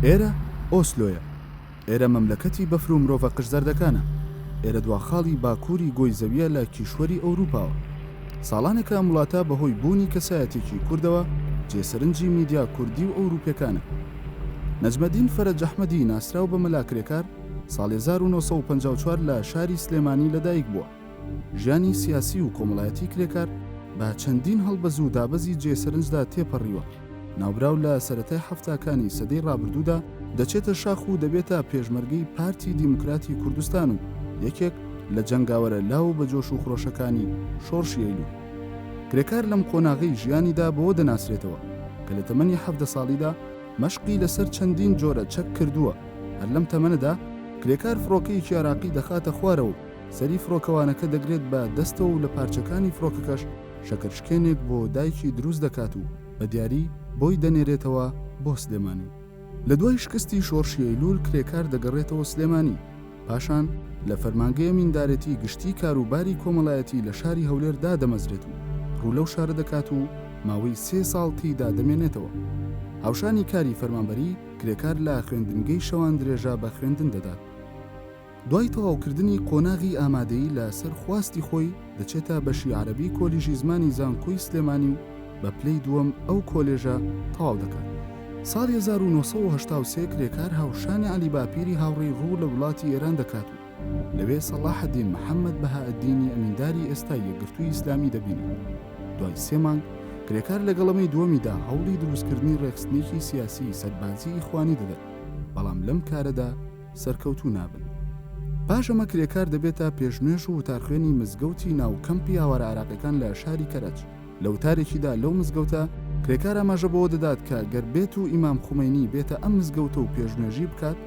ئێرە ئۆسلۆیە، ئێرە مەملەکەتی بەفر و مرۆڤە قژزەردەکانە، ئێرە دواخاڵی باکووری گۆی زەویە لە کیشوەری ئەوروپاوە. ساڵانێکە وڵاتە بەهۆی بوونی کەسایەتێکی کوردەوە جێسەرنجی میدیا کوردی و ئەوروپیەکانە. نەجمەدین فەرەج ئەحمەدی ناسراو بە مەلاکرێکار ساڵی 1954 لە شاری سلێمانی لەدایک بووە. ژیانی سیاسی و کۆمەڵایەتی کرێکار بە چەندین هەڵبەز و دابەزی جێسەرنجدا تێپەڕیوە. ناوبراو لە سەرەتای هەفتاکانی سەدەی ڕابردوودا دەچێتە شاخ و دەبێتە پێشمەرگەی پارتی دیموکراتی کوردستان و یەکێک لە جەنگاوەرە لاو بە جۆش و خڕۆشەکانی شۆڕشی ئەیلوول. کرێکار لەم قۆناغی ژیانیدا بەوە دەناسرێتەوە کە لە تەمەنی 17 ساڵیدا مەشقی لەسەر چەندین جۆرە چەک کردووە. هەر لەم تەمەنەدا کرێکار فڕۆکەیەکی عێراقی دەخاتە خوارەوە و سەری فڕۆکەوانەکە دەگرێت بە دەستەوە و لە پارچەکانی فڕۆکەکەش شەکرشکێنێک بۆ دایکی دروست دەکات و بە دیاری بۆی دەنێرێتەوە بۆ سلێمانی. لە دوای شکستی شۆڕشی ئەیلوول کرێکار دەگەڕێتەوە سلێمانی، پاشان لە فەرمانگەی ئەمیندارەتی گشتی کاروباری کۆمەڵایەتی لە شاری هەولێردا دەمەزرێت و ڕوو لەو شارە دەکات و ماوەی 3 ساڵ تێیدا دەمێنێتەوە. هاوشانی کاری فەرمانبەری کرێکار لە خوێندنگەی شەوان درێژە بە خوێندن دەدات. دوای تەواوکردنی قۆناغی ئامادەیی لە سەر خواستی خۆی دەچێتە بەشی عەرەبی کۆلیژی زمانی زانکۆی سلێمانی و بە پلەی دووەم ئەو کۆلێژە تەواو دەکات. ساڵی 1983 کرێکار هاوشانی عەلی باپیری هاوڕێی ڕوو لە وڵاتی ئێران دەکات و لەوێ سەلاحەدین محەممەد بەهائەدینی ئەمینداری ئێستای یەکگرتووی ئیسلامی دەبینێت. دوای 3 مانگ کرێکار لەگەڵەمەی دووەمیدا هەوڵی دروستکردنی ڕێکخستنێکی سیاسی سەربازی ئیخوانی دەدات، بەڵام لەم کارەدا سەرکەوتوو نابن. پاش ئەمە کرێکار دەبێتە پێشنوێژ و وتارخوێنی مزگەوتی ناوکەمپی هاوارە عێراقیەکان لە شاری کەرەج. لە وتارێکیدا لەو مزگەوتە کرێکار ئاماژە بەوە دەدات کە گەر بێت و ئیمام خومەینی بێتە ئەم مزگەوتە و پێشنوێژی بکات،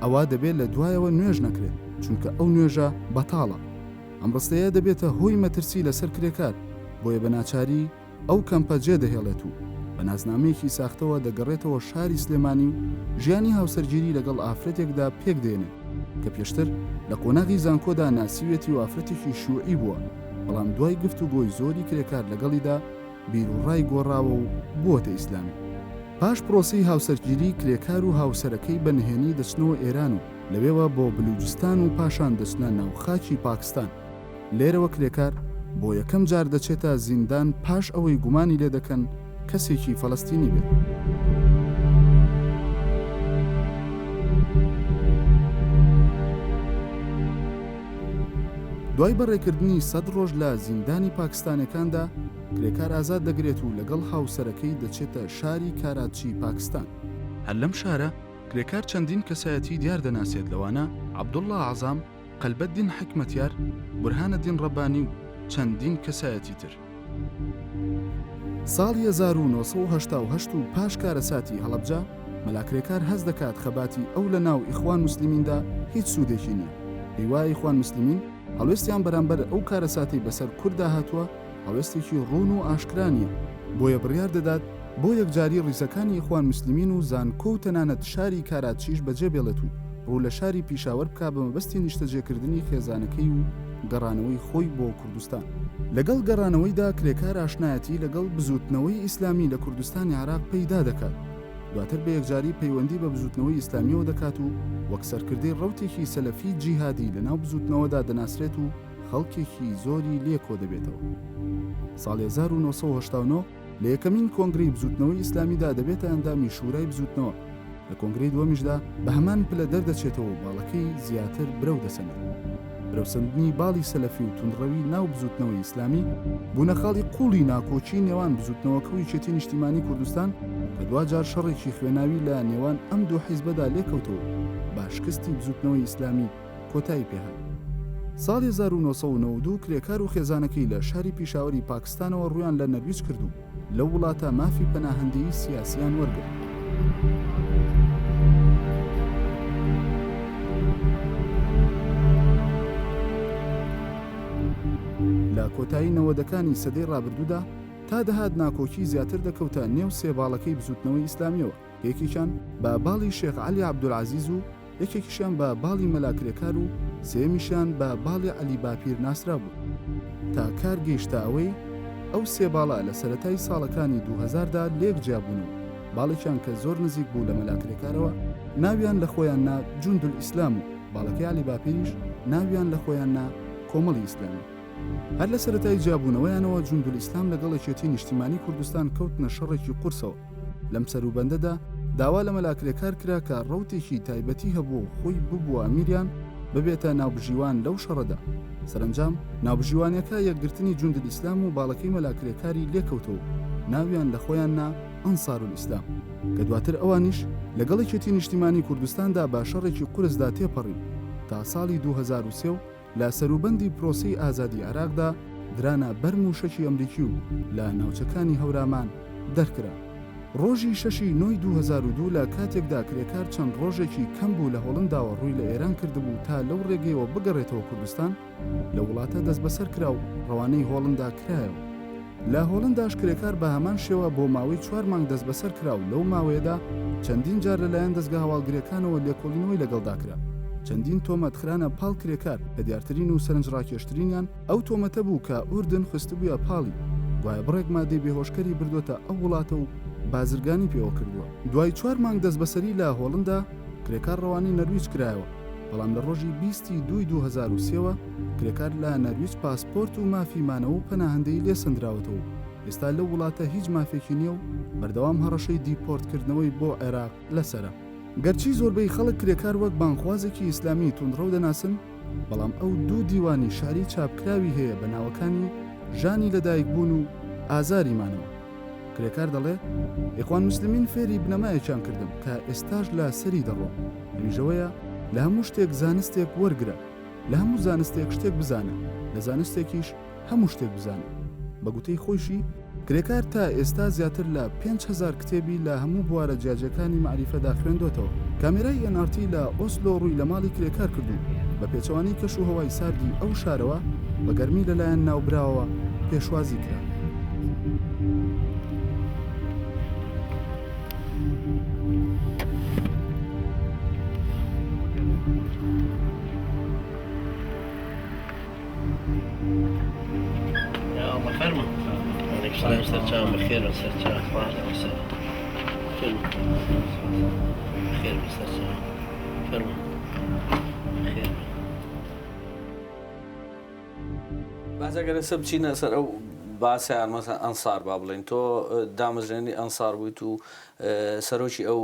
ئەوە دەبێت لە دوایەوە نوێژ نەکرێت چونکە ئەو نوێژە بەتاڵە. ئەم ڕستەیە دەبێتە هۆی مەترسی لەسەر کرێکار، بۆیە بە ناچاری ئەو کەمپە جێ دەهێڵێت و بە نازنامەیەکی ساختەوە دەگەڕێتەوە شاری سلێمانی و ژیانی هاوسەرگیری لەگەڵ ئافرەتێکدا پێک دێنێت کە پێشتر لە قۆناغی زانکۆدا ناسیوێتی و ئافرەتێکی شیوعی بووە، بەڵام دوای گفتوگۆی زۆری کرێکار لەگەڵیدا بیر و ڕای گۆڕاوە و بووەتە ئیسلامی. پاش پرۆسەی هاوسەرگیری کرێکار و هاوسەرەکەی بە نهێنی دەچنەوە ئێران و لەوێوە بۆ بلوچستان و پاشان دەچنە ناوخاکی پاکستان. لێرەوە کرێکار بۆ یەکەم جار دەچێتە زیندان پاش ئەوەی گومانی لێ دەکەن کەسێکی فەڵەستینی بێت. دوای بەڕێکردنی 100 ڕۆژ لە زیندانی پاکستانەکاندا کرێکار ئازاد دەگرێت و لەگەڵ هاوسەرەکەی دەچێتە شاری کاراچی پاکستان. هەر لەم شارە کرێکار چەندین کەسایەتی دیار دەناسێت، لەوانە عەبدوڵڵا عەزام، قەلبەدین حکمەتیار، بورهانەدین ڕەبانی و چەندین کەسایەتی تر. ساڵی 1988 و پاش کارەساتی هەڵەبجە مەلاکرێکار هەز دەکات خەباتی ئەو لە ناو ئیخوان موسلیمیندا هیچ سوودێکی نییە. هیوای ئیخوان موسلیمین هەڵوێستیان بەرامبەر ئەو کارەساتی بەسەر کووردا هاتووە هەڵوێستێکی ڕوون و ئاشکرانیە، بۆیە بڕیار دەدات بۆ یەکجاری ڕیزەکانی ئیخوان موسلیمین و زانکۆ و تەنانەت شاری کاراتچیش بەجێ بێڵێت و ڕوو لە شاری پیشاوەر بکا بە مەبەستی نیشتەجێکردنی خێزانەکەی و گەڕانەوەی خۆی بۆ کوردستان. لەگەڵ گەڕانەوەیدا کرێکار ئاشنایەتی لەگەڵ بزوتنەوەی ئیسلامی لە کوردستانی عێراق پەیدا دەکات. دواتر بە یەکجاری پەیوەندی بە بزوتنەوەی ئیسلامیەوە دەکات و وەک سەرکردەی ڕەوتێکی سەلەفی جیهادی لە ناو بزوتنەوەدا دەناسرێت و خەڵکێکی زۆری لێکۆ دەبێتەوە. ساڵی 1989 لە یەکەمین کۆنگرەی بزوتنەوەی ئیسلامیدا دەبێتە ئەندامی شورای بزوتنەوە. لە کۆنگرەی دووەمیشدا بە هەمان پلە دەردەچێتەوە و باڵەکەی زیاتر برەو دەسەنێت. برەوسەندنی باڵی سەلەفی و توندڕەوی ناو بزوتنەوەی ئیسلامی بوونە خاڵی قوڵی ناکۆچی نێوان بزوتنەوەکەوی چێتی نیشتیمانی کوردستان کە دوجار شەڕێکی خوێناوی لە نێوان ئەم دوو حیزبەدا لێکەوتەوە با شکستی بزوتنەوەی ئیسلامی کۆتایی پێهات. ساڵی 1992 کرێکار و خێزانەکەی لە شاری پیشاوەری پاکستانەوە ڕویان لە نەرویج کردو لەو وڵاتە مافی پەناهەندەیی سیاسیان وەرگرت. لە کۆتایی نەوەدەکانی سەدەی ڕابردوودا تا دەهات ناکۆکی زیاتر دەکەوتە نێو سێباڵەکەی بزوتنەوەی ئیسلامیەوە، یەکێکیان بە باڵی شێخ عەلی عەبدولعەزیز و یەکێکیشیان بە باڵی مەلاکرێکار و سێمیشیان بە باڵی عەلی باپیر ناسرا بوو. تا کار گەیشتە ئەوەی ئەو سێباڵە لە سەرەتای ساڵەکانی 2000دا لێک جیابوون و باڵێکیان کە زۆر نزیک بوو لە مەلاکرێکارەوە ناویان لە خۆیان نا جوندول ئیسلام و باڵەکەی علی باپیریش ناویان لە خۆیان نا کۆمەڵی ئیسلامی. هەر لە سەرەتای جیابوونەوەیانەوە جوندول ئیسلام لەگەڵ یەکێتی نیشتیمانی کوردستان کەوتنە شەڕێکی قورسەوە. لەم سەروبەندەدا داوا لە مەلاکرێکار کرا کە ڕەوتێکی تایبەتی هەبوو خۆی ببووە ئەمیریان ببێتە ناوبژیوان لەو شەڕەدا. سەرنجام ناوبژیوانیەکە یەکگرتنی جوندول ئیسلام و باڵەکەی مەلاکرێکاری لێکەوتەوە، ناویان لە خۆیان نا ئەنسارول ئیسلام، کە دواتر ئەوانیش لەگەڵ یەکێتی نیشتیمانی کوردستاندا با شەڕێکی قورسدا تێپەڕی تا ساڵی 2003 و لە سەروبەندی پرۆسەی ئازادی عێراقدا درانە بەرم و شەکی ئەمریکی و لە ناوچەکانی هەورامان دەرکرا. ڕۆژی 6 نۆی 2002 لە کاتێکدا کرێکار چەند ڕۆژێکی کەم بوو لە هۆڵنداوە ڕووی لە ئێران کردبوو تا لەو ڕێگەیەوە بگەڕێتەوە کوردستان، لە وڵاتە دەست بەسەر کرا و ڕەوانەی هۆڵندا کرایەوە. لە هۆڵنداش کرێکار بە هەمان شێوە بۆ ماوەی 4 مانگ دەست بەسەر کرا و لەو ماوەیەدا چەندین جار لەلایەن دەستگا هەواڵگرەکانەوە لێکۆڵینەوەی لەگەڵدا کرا. چەندین تۆمەتخرانە پاڵ کرێکار کە دیارترین و سەرنجڕاکێشترینیان ئەو تۆمەتە بوو کە ئوردن خستبووە پاڵی، دوای بڕێک مادەی بێهۆشکەری بردوۆتە ئەو وڵاتە و بازرگانی پێوە کردووە. دوای 4 مانگ دەست بەسەری لە هۆڵندا کرێکار ڕەوانی نەرویج کرایەوە، بەڵام لە ڕۆژی 20 2023ەوە کرێکار لە نەرویج پاسپۆرت و مافیمانەوە و پەناهەندەی لێ سندراوەتەوە. ئێستا لەو وڵاتە هیچ مافێکی نییە و بەردەوام هەڕەشەی دیپۆرتکردنەوەی بۆ عێراق لەسرە. گەرچی زۆربەی خەڵک کرێکار وەک بانخوازێکی ئیسلامی توندڕەو دەناسن، بەڵام ئەو دوو دیوانی شاری چاپکراوی هەیە بە ناوەکانی ژانی لەدایک بوون و ئازاریمانەوە. کرێکار دەڵێ ئیخوان موسلیمین فێری بنەمایەکیان کردم کە ئێستاش لە سەری دەڕۆم، ویژەوەیە لە هەموو شتێک زانستێک وەرگرە، لە هەموو زانستێک شتێک بزانە، لە زانستێکیش هەموو شتێک بزانە. بە گوتەی خۆشی کرێکار تا ئێستا زیاتر لە 5,000 کتێبی لە هەموو بوارە جیاجەکانی معریفەدا خوێندوتەوە. کامێرای NRT لە ئۆسلۆ ڕووی لە ماڵی کرێکار کردو بە پێچەوانی کەش و هەوای ساردی ئەو شارەوە بە گەرمی لەلایەن ناوبراوە پێشوازی کرا. سرچان بخير وسرچان اخبار وسهلا بخير وسرچان فرما بخير. باز ئەگەر ئێستا بچینە سەر ئەو باسییان مەسەن ئەنسار با بڵێن، تۆ دامەزرێنی ئەنسار بوویت و سەرۆکی ئەو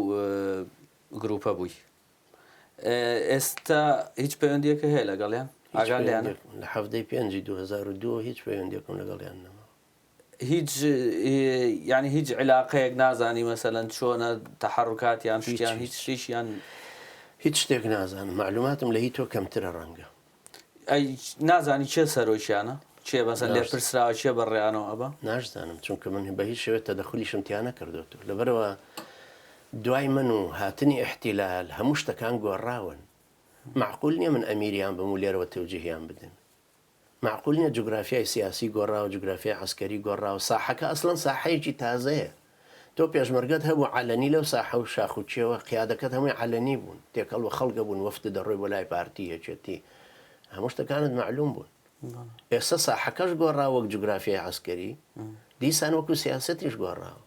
گروپە بووی. ئێستا هیچ پەیوەندیەکە هەیە لەگەڵیان؟ ئاگالیانە لە هەفتەی 5 2002 هیچ پەیوەندیەکەم لەگەڵیان نەما. يعني هیچ علاقەیەک نازانی مەسەلەن چۆنە تەحەڕکاتیان شتیان هیچ شتێکیان هیچ شتێک نازانم. معلوماتم لە هیچ تۆ کەمترە ڕەنگە. ئەی نازانی چێ سەرۆکیانە؟ چێ بەسەر لێ پرسراوە چێ بەڕێیانەوە ئەبە؟ ناشزانم، چونکە من بە هیچ شێوێت تەدەخولیشم تیا نەکردوێتەوە. لەبەرەوە دوای من و هاتنی احتیلال هەموو شتەکان گۆڕاون. معقول نییە من ئەمیریان بم و لێرەوە تەوجیهیان بدەن. معقول نییە جوگرافیای سیاسی گۆڕاوە، جوگرافیای عسکەری گۆڕاوە، ساحەکە ئەسڵەن ساحەیەکی تازەیە. تۆ پێشمەرگەت هەبوو علەنی لەو ساحە و شاخوچیەوە، قیادەکەت هەمووی علەنی بوون، تێکەڵ و خەڵگە بوون، وەفتە دەڕۆی بۆ لای پارتی یەکێتی، هەموو شتەکانت معلوم بوون. ئێستا ساحەکەش گۆڕاوە وەک جوگرافیای عسکەری، دیسان وەکو سیاسەتیش گۆڕاوە،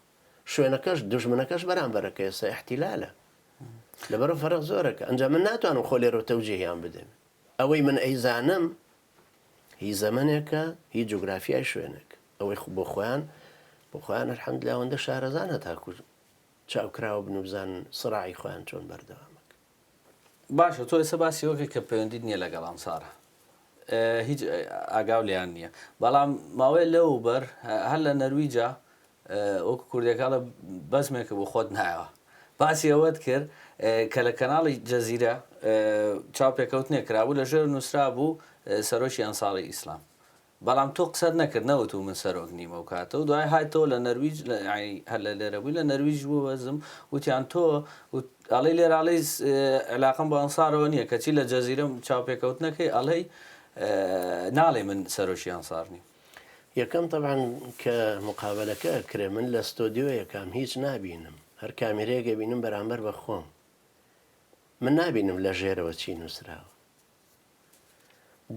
شوێنەکەش دژمنەکەش بەرامبەرەکە ئێستا احتیلالە. لەبەرەوە فەرق زۆرەکە. ئەنجا من ناتوانم خۆ لێرەوە تەوجیهیان بدەم. ئەوەی من ئەیزانم هی زەمانێکە، هی جوگرافیای شوێنێک، ئەوەی بۆ خۆیان الحەمدوللا ئەوەندە شارەزانە تاکو چاوکراوە بن و بزانن سڕاعی خۆیان چۆن بەردەوامەکە. باشە، تۆ ئێستا باسی ئەوەکە کە پەیوەندیت نییە لەگەڵ ئەنسارە، هیچ ئاگاو لیان نییە، بەڵام ماوەیە لەوبەر هەر لە نەرویجا وەکو کوردەکانە بەزمێکە بۆ خۆت نایەوە. باسی ئەوەت کرد کە لە کەناڵی جەزیرە چاوپێکەوتنێک کرابوو لەژێر نووسرا بوو سەرۆکی ئەنساری ئیسلام، بەڵام تۆ قسەت نەکرد، نەوت و من سەرۆک نیمە و کاتە و دوای هاتەوە لە نەرویج هەر لە لێرە بووی لە نەرویج بوو بەزم وتیان تۆ ئەڵەی لێرە ئەڵەی علاقەم بە ئەنسارەوە نییە، کەچی لە جەزیرەم چاوپێکەوتنەکەی ئەڵەی ناڵێ من سەرۆکی ئەنسار نیم. یەکەم طبعاً کە مقابلەکە کرێ من لە ستۆدیۆ یەکەم هیچ نابینم، هەر کامێرەیەکە بینم بەرامبەر بە خۆم، من نابینم لە ژێرەوە چی نووسراوە.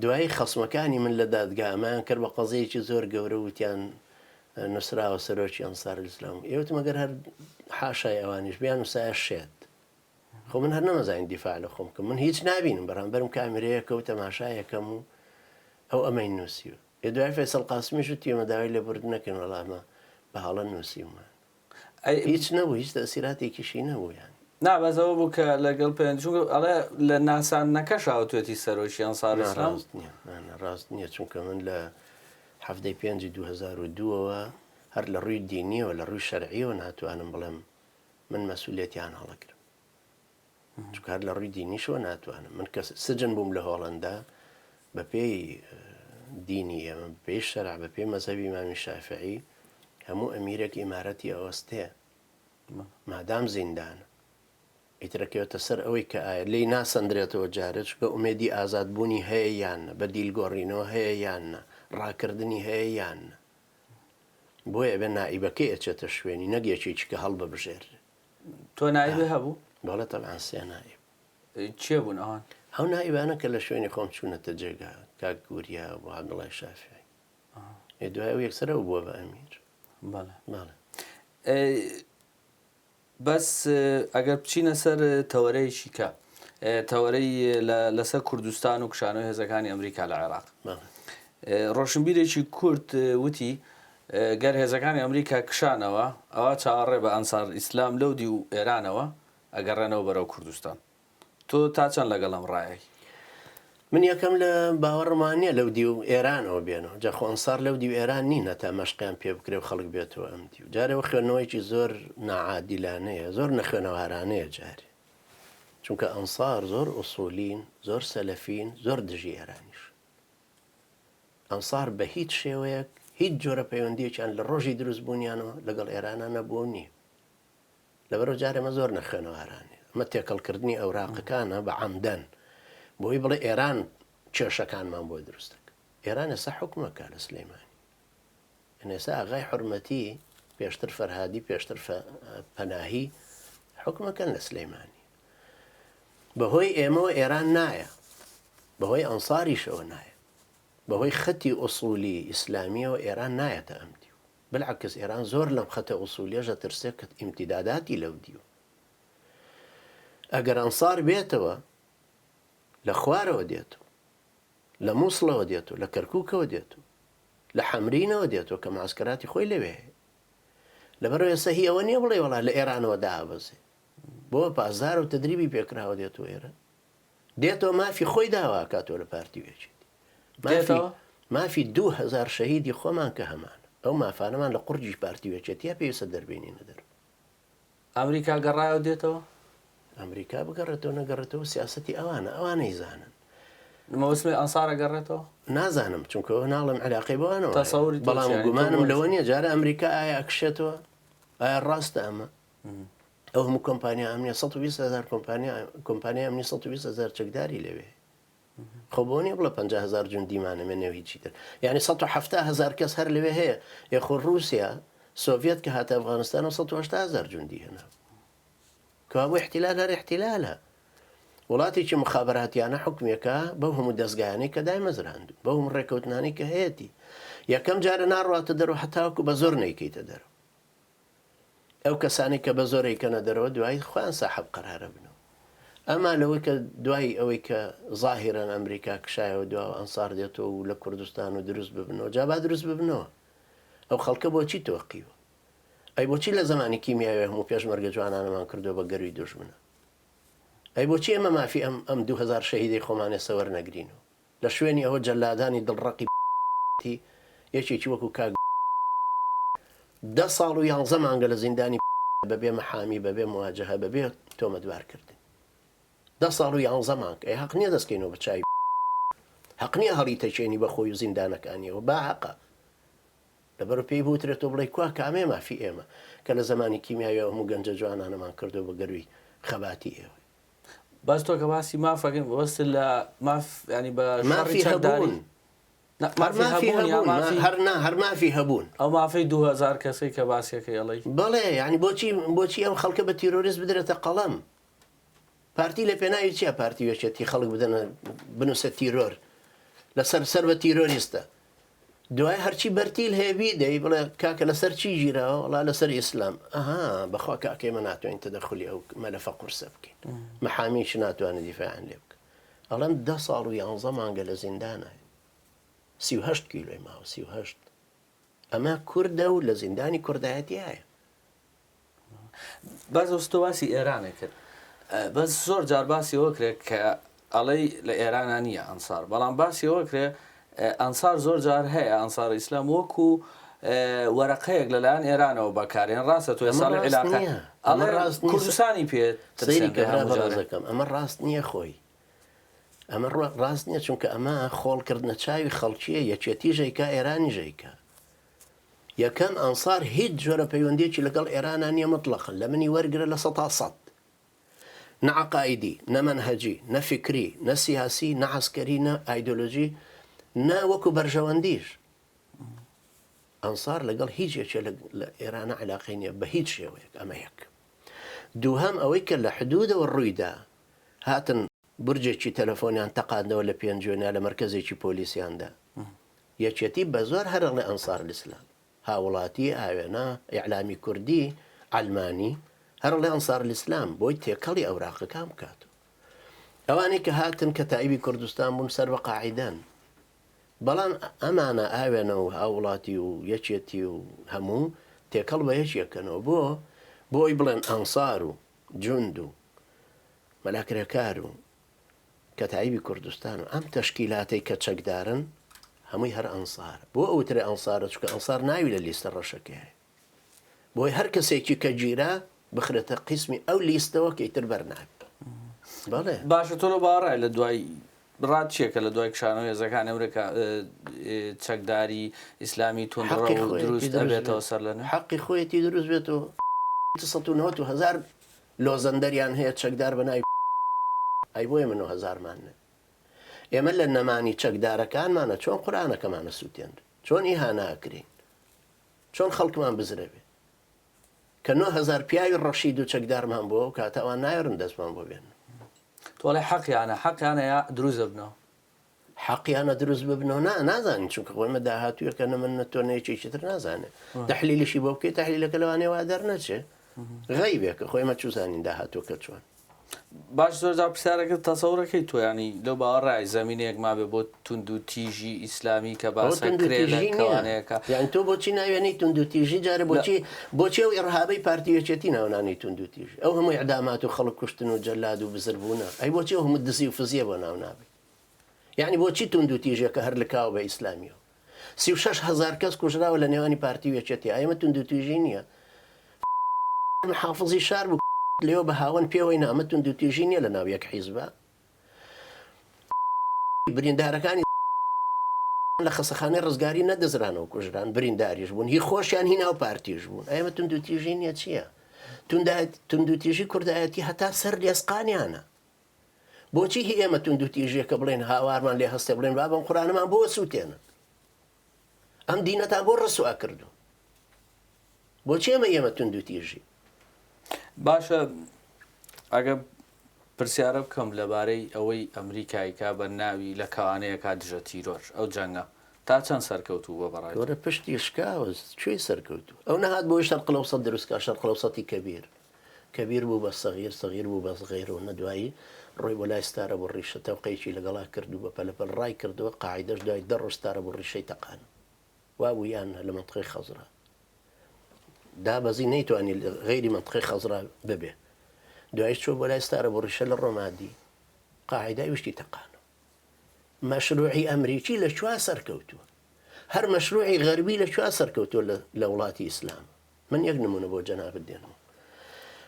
دوایی خەسمەکانی من لە دادگا ئەمایان کرد بە قەزەیەکی زۆر گەورە، وتیان نووسراوە سەرۆکی ئەنسار ئیسلام ئێوتم ئەگەر هەر حاشای ئەوانیش بیان وسایە شێت خۆ من هەر نەمەزانین دیفاع لە خۆم کەم من هیچ نبینم بەڕامبەرم کامێرەیەکە و تەماشایەکەم و ئەو ئەمەی نووسیوە دوای فەیسەڵ قاسمیش وتی ئێمە لە برد نەکەن وەڵامە بە هەڵە نووسیومان هیچ نەبوو هیچ تەسیراتێکیشی نەبوو یان نابەزەوە بوو کە لەگەڵ پێ ئەڵێ لە ناسانەکەشاوتێتی سەرۆکی ئەنسار ئیسلام ڕاست نییە چونکە من لە هەفتەی 5 2002ەوە هەر لە ڕووی دینیەوە لە ڕووی شەرعیەوە ناتوانم بڵێم من مەسئولیەتیان هەڵەگرم چونکە هەر لە ڕووی دینیشەوە ناتوانم من کە سجن بووم لە هۆڵەندا بە پێی دینی ئەمە بە پێی شەرع بە پێی مەزهەبی ئیمامی شافعی هەموو ئەمیرێک ئیمارەتی ئەوەستەیە مادام زیندانە ئیترەکەوێتە سەر ئەوەی کە ئایا لی ناسەندرێتەوە جارێت چکە ئومێدی ئازادبوونی هەیە یانە بە دیلگۆڕینەوە هەیە یانە ڕاکردنی هەیە یانە بۆیە بێ نائیبەکەی ئەچێتە شوێنی نەگێکی کە هەڵ ببژێر تۆ نایبێ هەبوو بەڵێ تەبعان سێ نائیب چێ بوون ئەوان ئەو نائیبانە کە لە شوێنی خۆم چوونەتە جێگا کاک گوریا بۆ عەبدوڵای شافعی دوای ئەو یەکسەرەوە بووە بە ئەمیر بەڵێ بەس ئەگەر بچینە سەر تەوەرەیەکی کە تەوەرەی لەسەر کوردستان و کشانەوەی هێزەکانی ئەمریکا لە عێراق ڕۆشنبیرێکی کورد وتی گەر هێزەکانی ئەمریکا کشانەوە ئەوە چاوەڕێ بە ئەنسار ئیسلام لەودی و ئێرانەوە ئەگەڕێنەوە بەرەو کوردستان تۆ تا چەند لەگەڵ ئەم ڕایەی من یەکەم لە باوەڕمانە لەو دی و ئێرانەوە بێنەوە جاخۆ ئەنسار لەو دی و ئێران نینە تا مەشقیان پێ بکرێ و خەڵک بێتەوە ئەم دی و جارەوە خوێنەوەیکی زۆر نەعادیلانەیە زۆر نەخوێنەوارانەیە جارێ چونکە ئەنسار زۆر ئوسوولین زۆر سەلەفین زۆر دژی ئێرانیش ئەنسار بە هیچ شێوەیەک هیچ جۆرە پەیوەندیەکیان لە ڕۆژی دروستبوونیانەوە لەگەڵ ئێرانە نەبوو نییە لەبەرەوە جارێمە زۆر نەخوێنەوارانێ ئەمە تێکەڵکردنی ئەوراقەکانە بە عەمدەن بۆی بڵێ ئێران کێشەکانمان بۆ دروستەکە ئێران ئێستا حکومەکە لە سلەیمانی ئێستا ئاغای حورمەتی پێشتر فەرهادی پێشتر پەناهی حکومەکەن لە سلەیمانی بەهۆی ئێمەوە ئێران نایە بەهۆی ئەنساریشەوە نایە بەهۆی خەتی ئوسوولی ئیسلامیەوە ئێران نایەتە ئەم دیو بالعکس ئێران زۆر لەم خەتە ئوسوولیەژە ترسێت کە ئیمتیداداتی لەو دیو ئەگەر ئەنسار بێتەوە لە خوارەوە دێتەوە لە مووسڵەوە دێتەوە لە کەرکووکەوە دێتەوە لە حەمرینەوە دێتەوە کە معسکراتی خۆی لەوێ هەیە لەبەرەوە ئێستا هی ئەوە نییە بڵێ وەڵا لە ئێرانەوە دابەزێ بۆ پازار و تدریبی پێکراوە دێتەوە ئێرە دێتەوە مافی خۆی داوا کاتەوە لە پارتیوێکی مافی 2000 شەهیدی خۆمان کە هەمانە ئەو مافانەمان لە قورجی پارتیوێکێتیا پێویستە دەربێنینە دەر ئەمریکا گەڕایەوە دێتەوە ئەمریکا بگەڕێتەوە نەگەڕێتەوە سیاسەتی ئەوانەی زانن مەوسمی ئەنسارە گەڕێتەوە نازانم چونکە ناڵم علاقی بۆوانەوە بەڵام گومانم لەوە نییە جارە ئەمریکا ئایا ئەکشێتەوە ئایا ڕاستە ئەمە ئەو هەموو کۆمپانیا ئەمنیە 120,000 کۆمپانیا ئەمنی 120,000 چەکداری لەوێ خۆ بۆ نیە بڵە 50,000 جوندیمانەمێنێەوە هیچی تر یعنی 170,000 کەس هەر لەوێ هەیە یەخۆ رووسیا سۆڤێت کە هاتە ئەفغانستان و 180,000 جوندی هێنا کەوا بۆ احتیلال هەر احتیلالە وڵاتێکی مخابراتیانە حکومێکە بەو هەموو دەستگایانەی کە دای مەزراند بەو هەموو ڕێکەوتنانی کە هەیەی یەکەم جارە ناڕاتە دەرەوە هەتاوەکو بە زۆر نەیکەیتە دەرەوە ئەو کەسانی کە بە زۆرێکەنە دەرەوە دوای خۆیان ساحەب قەرارە بنەوە ئەما لەوەی کە دوای ئەوەی کە ظاهیرەن ئەمریکا کشایەوە دواوە ئەنسار دێتەوە و لە کوردستان و دروست ببنەوە جا با دروست ببنەوە ئەو خەڵکە بۆچی تۆقیوە ئەی بۆچی لە زمانی کیمیاوی هەموو پێشمەرگە جوانانەمان کردو بە گەروی دوژمنە ئەی بۆچی ئەمە مافی ئەم 2000 شەهیدی خۆمانێ سەوەر نەگرینەوە لە شوێنی ئەوە جەلادانی دڵڕەقی یەکێکی وەکو کاک 10 ساڵ و 11 مانگە لە زیندانی بەبێ مەحامی بەبێ مواجهە بەبێ تۆمەتبارکردن 10 ساڵ و 11 مانگ ئەی حەق نییە دەستکەینەوە بە چای حەق نییە هەڵی تەچێنی بە خۆی و زیندانەکانیەوە با حەقە لەبەر پێی بوترێتەوە بڵێ کوا کامێ مافی ئێمە کە لە زمانی کیمیاوی هەموو گەنجە جوانانەمان کردو بە گەروی خەباتی ئێوە باس تۆ کە باسی مافەکەین وەست لە ماف ینی بە مافی هەبوون هەر مافی هەبوون ئەو مافەی 2000 کەسەی کە باسیەکە ئەڵی بەڵێ ینی بۆچی ئەم خەڵکە بە تیرۆریست بدرێتە قەڵەم پارتی لە پێناوی چیە پارتیوێکێتی خەڵک بدەنە بنووسە تیرۆر لەسەر سەر بە تیرۆریستە دوای هەرچی بەرتیل هەیەبی دەی بڵێ کاکە لەسەر چی ژیرەوە وڵا لەسەر ئیسلام ئەها بەخوا کاکەمە ناتوانین تەدەخلی ئەو مەلەفە قورسە بکەین مەحامیش ناتوانێت دیفاعیان لێ بکە ئەڵەم 10 ساڵ و 11 مانگە لە زیندانە 38 کیلۆی ماوە 38 ئەمە کوردە و لە زیندانی کوردایەتی هەیە باز ئۆستۆواسی ئێرانە کرد بەس زۆر جار باسیەوە کرێت کە ئەڵەی لە ئێرانە نییە ئەنسار بەڵام باسیەوە کرێ ئەنسار زۆر جار هەیە ئەنسار ئیسلام وەکو وەرەقەیەک لەلایەن ئێرانەوە بەکارێن ڕاستە توێ ساڵی عێلاقە کوردستانی پێت بەڕێزەکەم ئەمە ڕاست نییە خۆی ئەمە ڕاست نییە چونکە ئەمە خۆڵکردنە چاوی خەڵکیە یەکێتی ژەیکا ئێرانی ژەیکە یەکەم ئەنسار هیچ جۆرە پەیوەندێکی لەگەڵ ئێرانە نییە مطلقن لە منی وەرگرە لە 100 نە عەقائیدی نە مەنهەجی نە فکری نە سیاسی نە عەسکەری نە ئایدۆلۆژی نە وەکو بەرژەوەندیش ئەنسار لەگەڵ هیچ یەکێ لە ئێرانە عەلاقەی نییە بە هیچ شێوەیەک ئەمە یەک دووهەم ئەوەی کە لە حدودەوە ڕوویدا هاتن برجێکی تەلەفۆنیان تەقاندەوە لە پێنجۆنیا لە مرکزێکی پۆلیسیاندا یەکێتی بە زۆر هەرە لە ئەنسار الئیسلام هاوڵاتی ئاوێنە ئیعلامی کوردی ئەلمانی هەر لە ئەنسار الئیسلام بۆی تێکەڵی ئەوراقەکان بکات ئەوانەی کە هاتن کە تایبی کوردستان بوون سەر بە قاعیدەن بەڵام ئەمانە ئاوێنە و هاوڵاتی و یەکێتی و هەموو تێکەڵ بە یەکێکەنەوە بۆی بڵێن ئەنسار و جوند و مەلاکرێکار و کە تایبی کوردستان و ئەم تەشکیلاتەی کە چەکدارن هەمووی هەر ئەنسار بۆ ئەوترێ ئەنسارە چکە ئەنسار ناوی لە لیستە ڕەشەکەی بۆی هەر کەسێکی کە گیرا بخرێتە قیسمی ئەو لیستەوە کە ئیتر بەرناب بەڵێ باشە تۆ لە باڕای لە دوای ڕات چیەکە لە دوای کشانەوە هێزەکان ئەمریکا چەکداری ئیسلامی تۆندڕە و دروست ئەبێتەوە سەر لەنە حەقی خۆیەتی دروست بێتەوە 1990 لۆزەندەریان هەیە چەکدار بەناوی ئەی بۆیە من 1000مان ئێمە لە نەمانی چەکدارەکانمانە چۆن قورئانەکەمانە سووتێن چۆن ئیهاناکرین چۆن خەڵکمان بزرەبێ کە 9000 پیاوی ڕەشید و چەکدارمان بووە و کاتەوان نایڕن دەستمان بۆ بێن تۆڵی حەقیانە یا دروست ببنەوە حەقیانە دروست ببنەوە نازانین چونکە خۆمە داهاتوویەکە من تۆنەیەکێکی تر نازانێت تەحلیلیشی بۆ بکەیت تەحلیلەکە لەوانەیە وا دەرنەچێ غەیبێکە خۆی چوزانین داهاتووەکە چۆن باش زۆر جار پرسیارەکە تەسەورەکەی تۆیانی لەو باوەڕای زەمینەیەک مابێ بۆ تونند و تیژی ئیسلامی کە باسەکرێنەکەوانەیەەکە یان تۆ بۆچی ناوێنەی تونند و تیژی جارە بۆچی ئەو ئێڕهابەی پارتیەکێتی ناونانی تونند و تیژ ئەو هەمووی ئەعدامات و خەڵک کوشتن و جەلاد و بزربوونە ئەی بۆچی ئەو هەموو دزی و فزیە بۆ ناو نابێت یعنی بۆچی تونند و تیژەکە هەر لەکاو بە ئیسلامیەوە 36,000 کەس کوژراوە لە نێوانی پارتیەکێتی ئەمە تونند و تیژی نییە حافظی شار بوو لێوە بە هاوەن پێوەی نامە تونند و تیژی نییە لە ناو یەک حیزبە بریندارەکانی لە خەسەخانەی ڕزگاری نەدەزرانەوە کوژران برینداریش بوون هی خۆشیان هی ناو پارتیش بوون ئەمە تونند و تیژی نییە چییە تونند و تیژی کوردایەتی هەتا سەر لێسقانیانە بۆچی هی ئێمە تونند و تیژیەکە بڵێن هاوارمان لێ هەستێ بڵێن با بەم قورئانەمان بۆ سووتێنە ئەم دینەتان بۆ ڕسووا کردو بۆچی ئێمە تونند و تیژی باشە ئەگە پرسیارە بکەم لەبارەی ئەوەی ئەمریکایکا بە ناوی لە کەوانەیە کا دژە تیرۆر ئەو جەنگە تا چەند سەرکەوتو بۆ بەڕای وەرە پشتی شکاوە کوێی سەرکەوتو ئەو نەهات بۆی شەرق الأوسط دروستکە شەرق الأوسطی کەبیر بوو بە سەغیر بوو بە غەیرەوە نەدوایی ڕۆی بۆ لای ستارە بۆ ڕیشە تەوقەیەکی لەگەڵا کردو بە پەلەپەل ڕای کردەوە قاعیدەش دوای 10 ڕۆژ ستارە بۆ ڕیشەی تەقان وا بوو یان لە منطقەی خەزرا دابەزی نەیتوانی غەیری منطقەی خەزرا ببێ دوایش چۆ بۆ لای ستارە بۆ ڕیشە لە ڕۆمادی قاعیدای وشتی تەقانە مەشروعی ئەمریکی لە کوێ سەرکەوتووە هەر مەشروعی غەربی لە کوێ سەرکەوتووە لە وڵاتی ئیسلام من یەک نمونە بۆ جەنابەت دێنەوە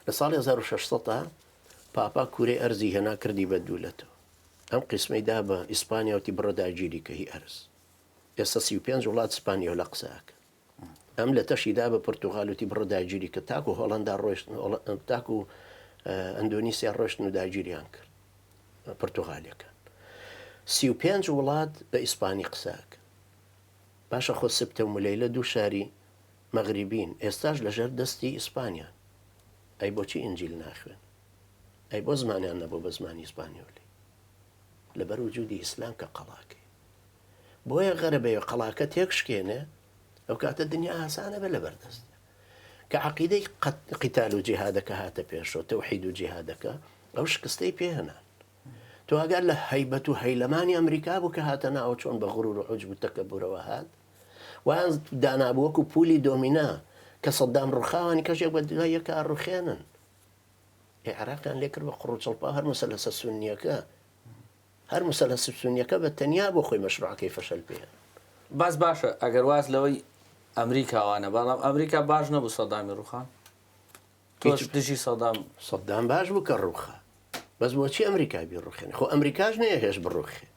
لە ساڵی 1600 پاپا کوورەی ئەرزی هێنا کردی بە دوولەتەوە ئەم قسمەی دا بە ئیسپانیاوتی بڕە داگیری کە هی ئەرز ئێستا 35 وڵات ئیسپانیا لە قسەکە ئەم لە تەشیدا بە پرتوغالوتی بڕە داگیری کە تاکو هۆڵەندا ڕۆیشتن تاکو ئەندۆنیسیا ڕۆشتن و داگیریان کرد پرتوغالیەکان 35 وڵات بە ئیسپانی قسەکە باشە خۆ سبتە و مولەیلە دوو شاری مەغریبین ئێستاش لەژێر دەستی ئیسپانیان ئەی بۆچی ئینجیل ناخوێن ئەی بۆ زمانیان نەبوو بە زمانی ئیسپانیۆلی لەبەر وجودی ئیسلام کە قەڵاکەی بۆیە غەرەبەیە قەڵاکە تێکشکێنێ ئەو کاتە دنیا ئاسانە بە لە بەردەست کە عەقیدەی قیتال و جیهادەکە هاتە پێشەوە تەوحید و جیهادەکە ئەو شکستەی پێهێنان تۆ ئەگەر لە هەیبەت و هەیلەمانی ئەمریکا بوو کە هاتە ناوە چۆن بە غرور و عوجب و تەکەبورەوە هات وان دانابوو وەکو پولی دۆمینا کە سەدام ڕووخاوانی کەژێک بە دوای یەکە ڕوخێنن عێراقیان لێ کرد بە قڕوچەڵپا هەر مەسەلەسە سونیەکە هەر مەسەلەسە سونیەکە بە تەنیا بۆ خۆی مەشروعەکەی فەشەل پێ باس باشە ئەگەر واز لەوەی ئەمریکاوانە بەڵام ئەمریکا باش نەبوو سەدامی ڕووخان تۆش دژی سەدام باش بوو کە ڕووخە بەس بۆچی ئەمریکا بی ڕوخێن خۆ ئەمریکاش نەیە هێش بڕوخێ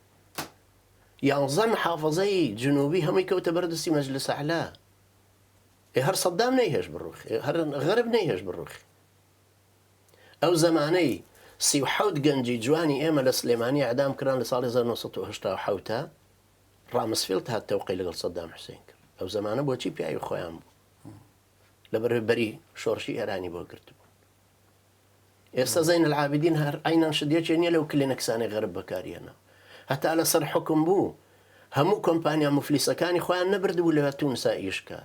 11 محافظەی جنوبی هەمووی کەوتە بەردەستی مەجلس ئەعلا هەر سەدام نەیهێش بڕوخێ هەر غەرب نەیهێش بڕوخێ ئەو زەمانەی 37 گەنجی جوانی ئێمە لە سلێمانی ئەعدام کران لە ساڵی 1970 ڕامسفیلد هات تەوقەی لەگەڵ سەدام حوسێن کرد ئەو زەمانە بۆچی پیاوی خۆیان بوو لەبەربەری شۆڕشی ئێرانی بۆ گرتبوو ئێستا زەین العابدین هەر ئاینان شدێکی نییە لەو کلێنەکسانی غەرب بەکارێنەوە هەتا لە سەر حکم بوو هەموو کۆمپانیا مفلیسەکانی خۆیان نەبردبوو لە تونسا ئیشکە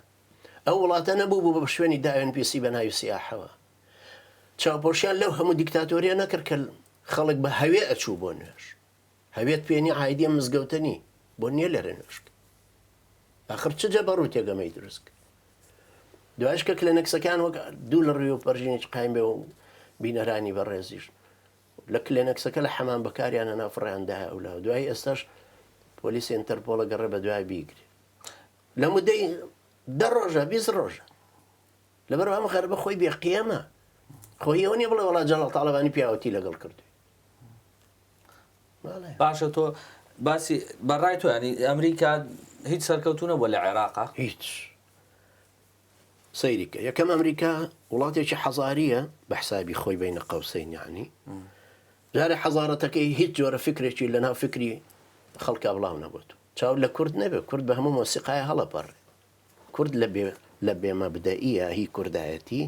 ئەو وڵاتە نەبوو بوو بە شوێنی داوێن پیسی بە ناوی سیاحەوە چاوپۆشیان لەو هەموو دیکتاتۆریە نەکرد کە خەڵک بە هەوێ ئەچوو بۆ نوێش هەوێت پێنی عایدی مزگەوتنی بۆ نییە لەرە نوێشک ئاخر چ جەبەڕ و تێگەمەی دروست کرد دوایش کە کلێنەکسەکان وەک دوو لە ڕووی و پەرژینی قایم بێ و بینەرانی بەڕێزیش لە کلێنەکسەکە لە حەمان بەکاریانە نافڕیانداە ئەولا دوای ئێستاش پۆلیسی ئینتەرپۆڵە گەڕێ بە دوای بیگری لە مودەی 10 ڕۆژە 20 ڕۆژە لەبەر ئەمە غەربە خۆی بێقیەمە خۆی ئەوە نیە بڵێ وڵات جەڵال تاڵەبانی پیاوەتی لەگەڵ کردووی باشە تۆ باسی بەڕای تۆ ینی ئەمریکا هیچ سەرکەوتونە بۆ لە عێراقا هیچ سەیریکە یەکەم ئەمریکا وڵاتێکی حەزاریە بە حسابی خۆی بینە قەوسەین یعنی جارێ حەزارەتەکەی هیچ جۆرە فکرێکی لەناو فکری خەڵکا بڵاو نەبووت چاو لە کورد نەبێت کورد بە هەموو مۆسیقای هەڵەپەڕێ کورد لە بێمەبدەئیە هی کوردایەتی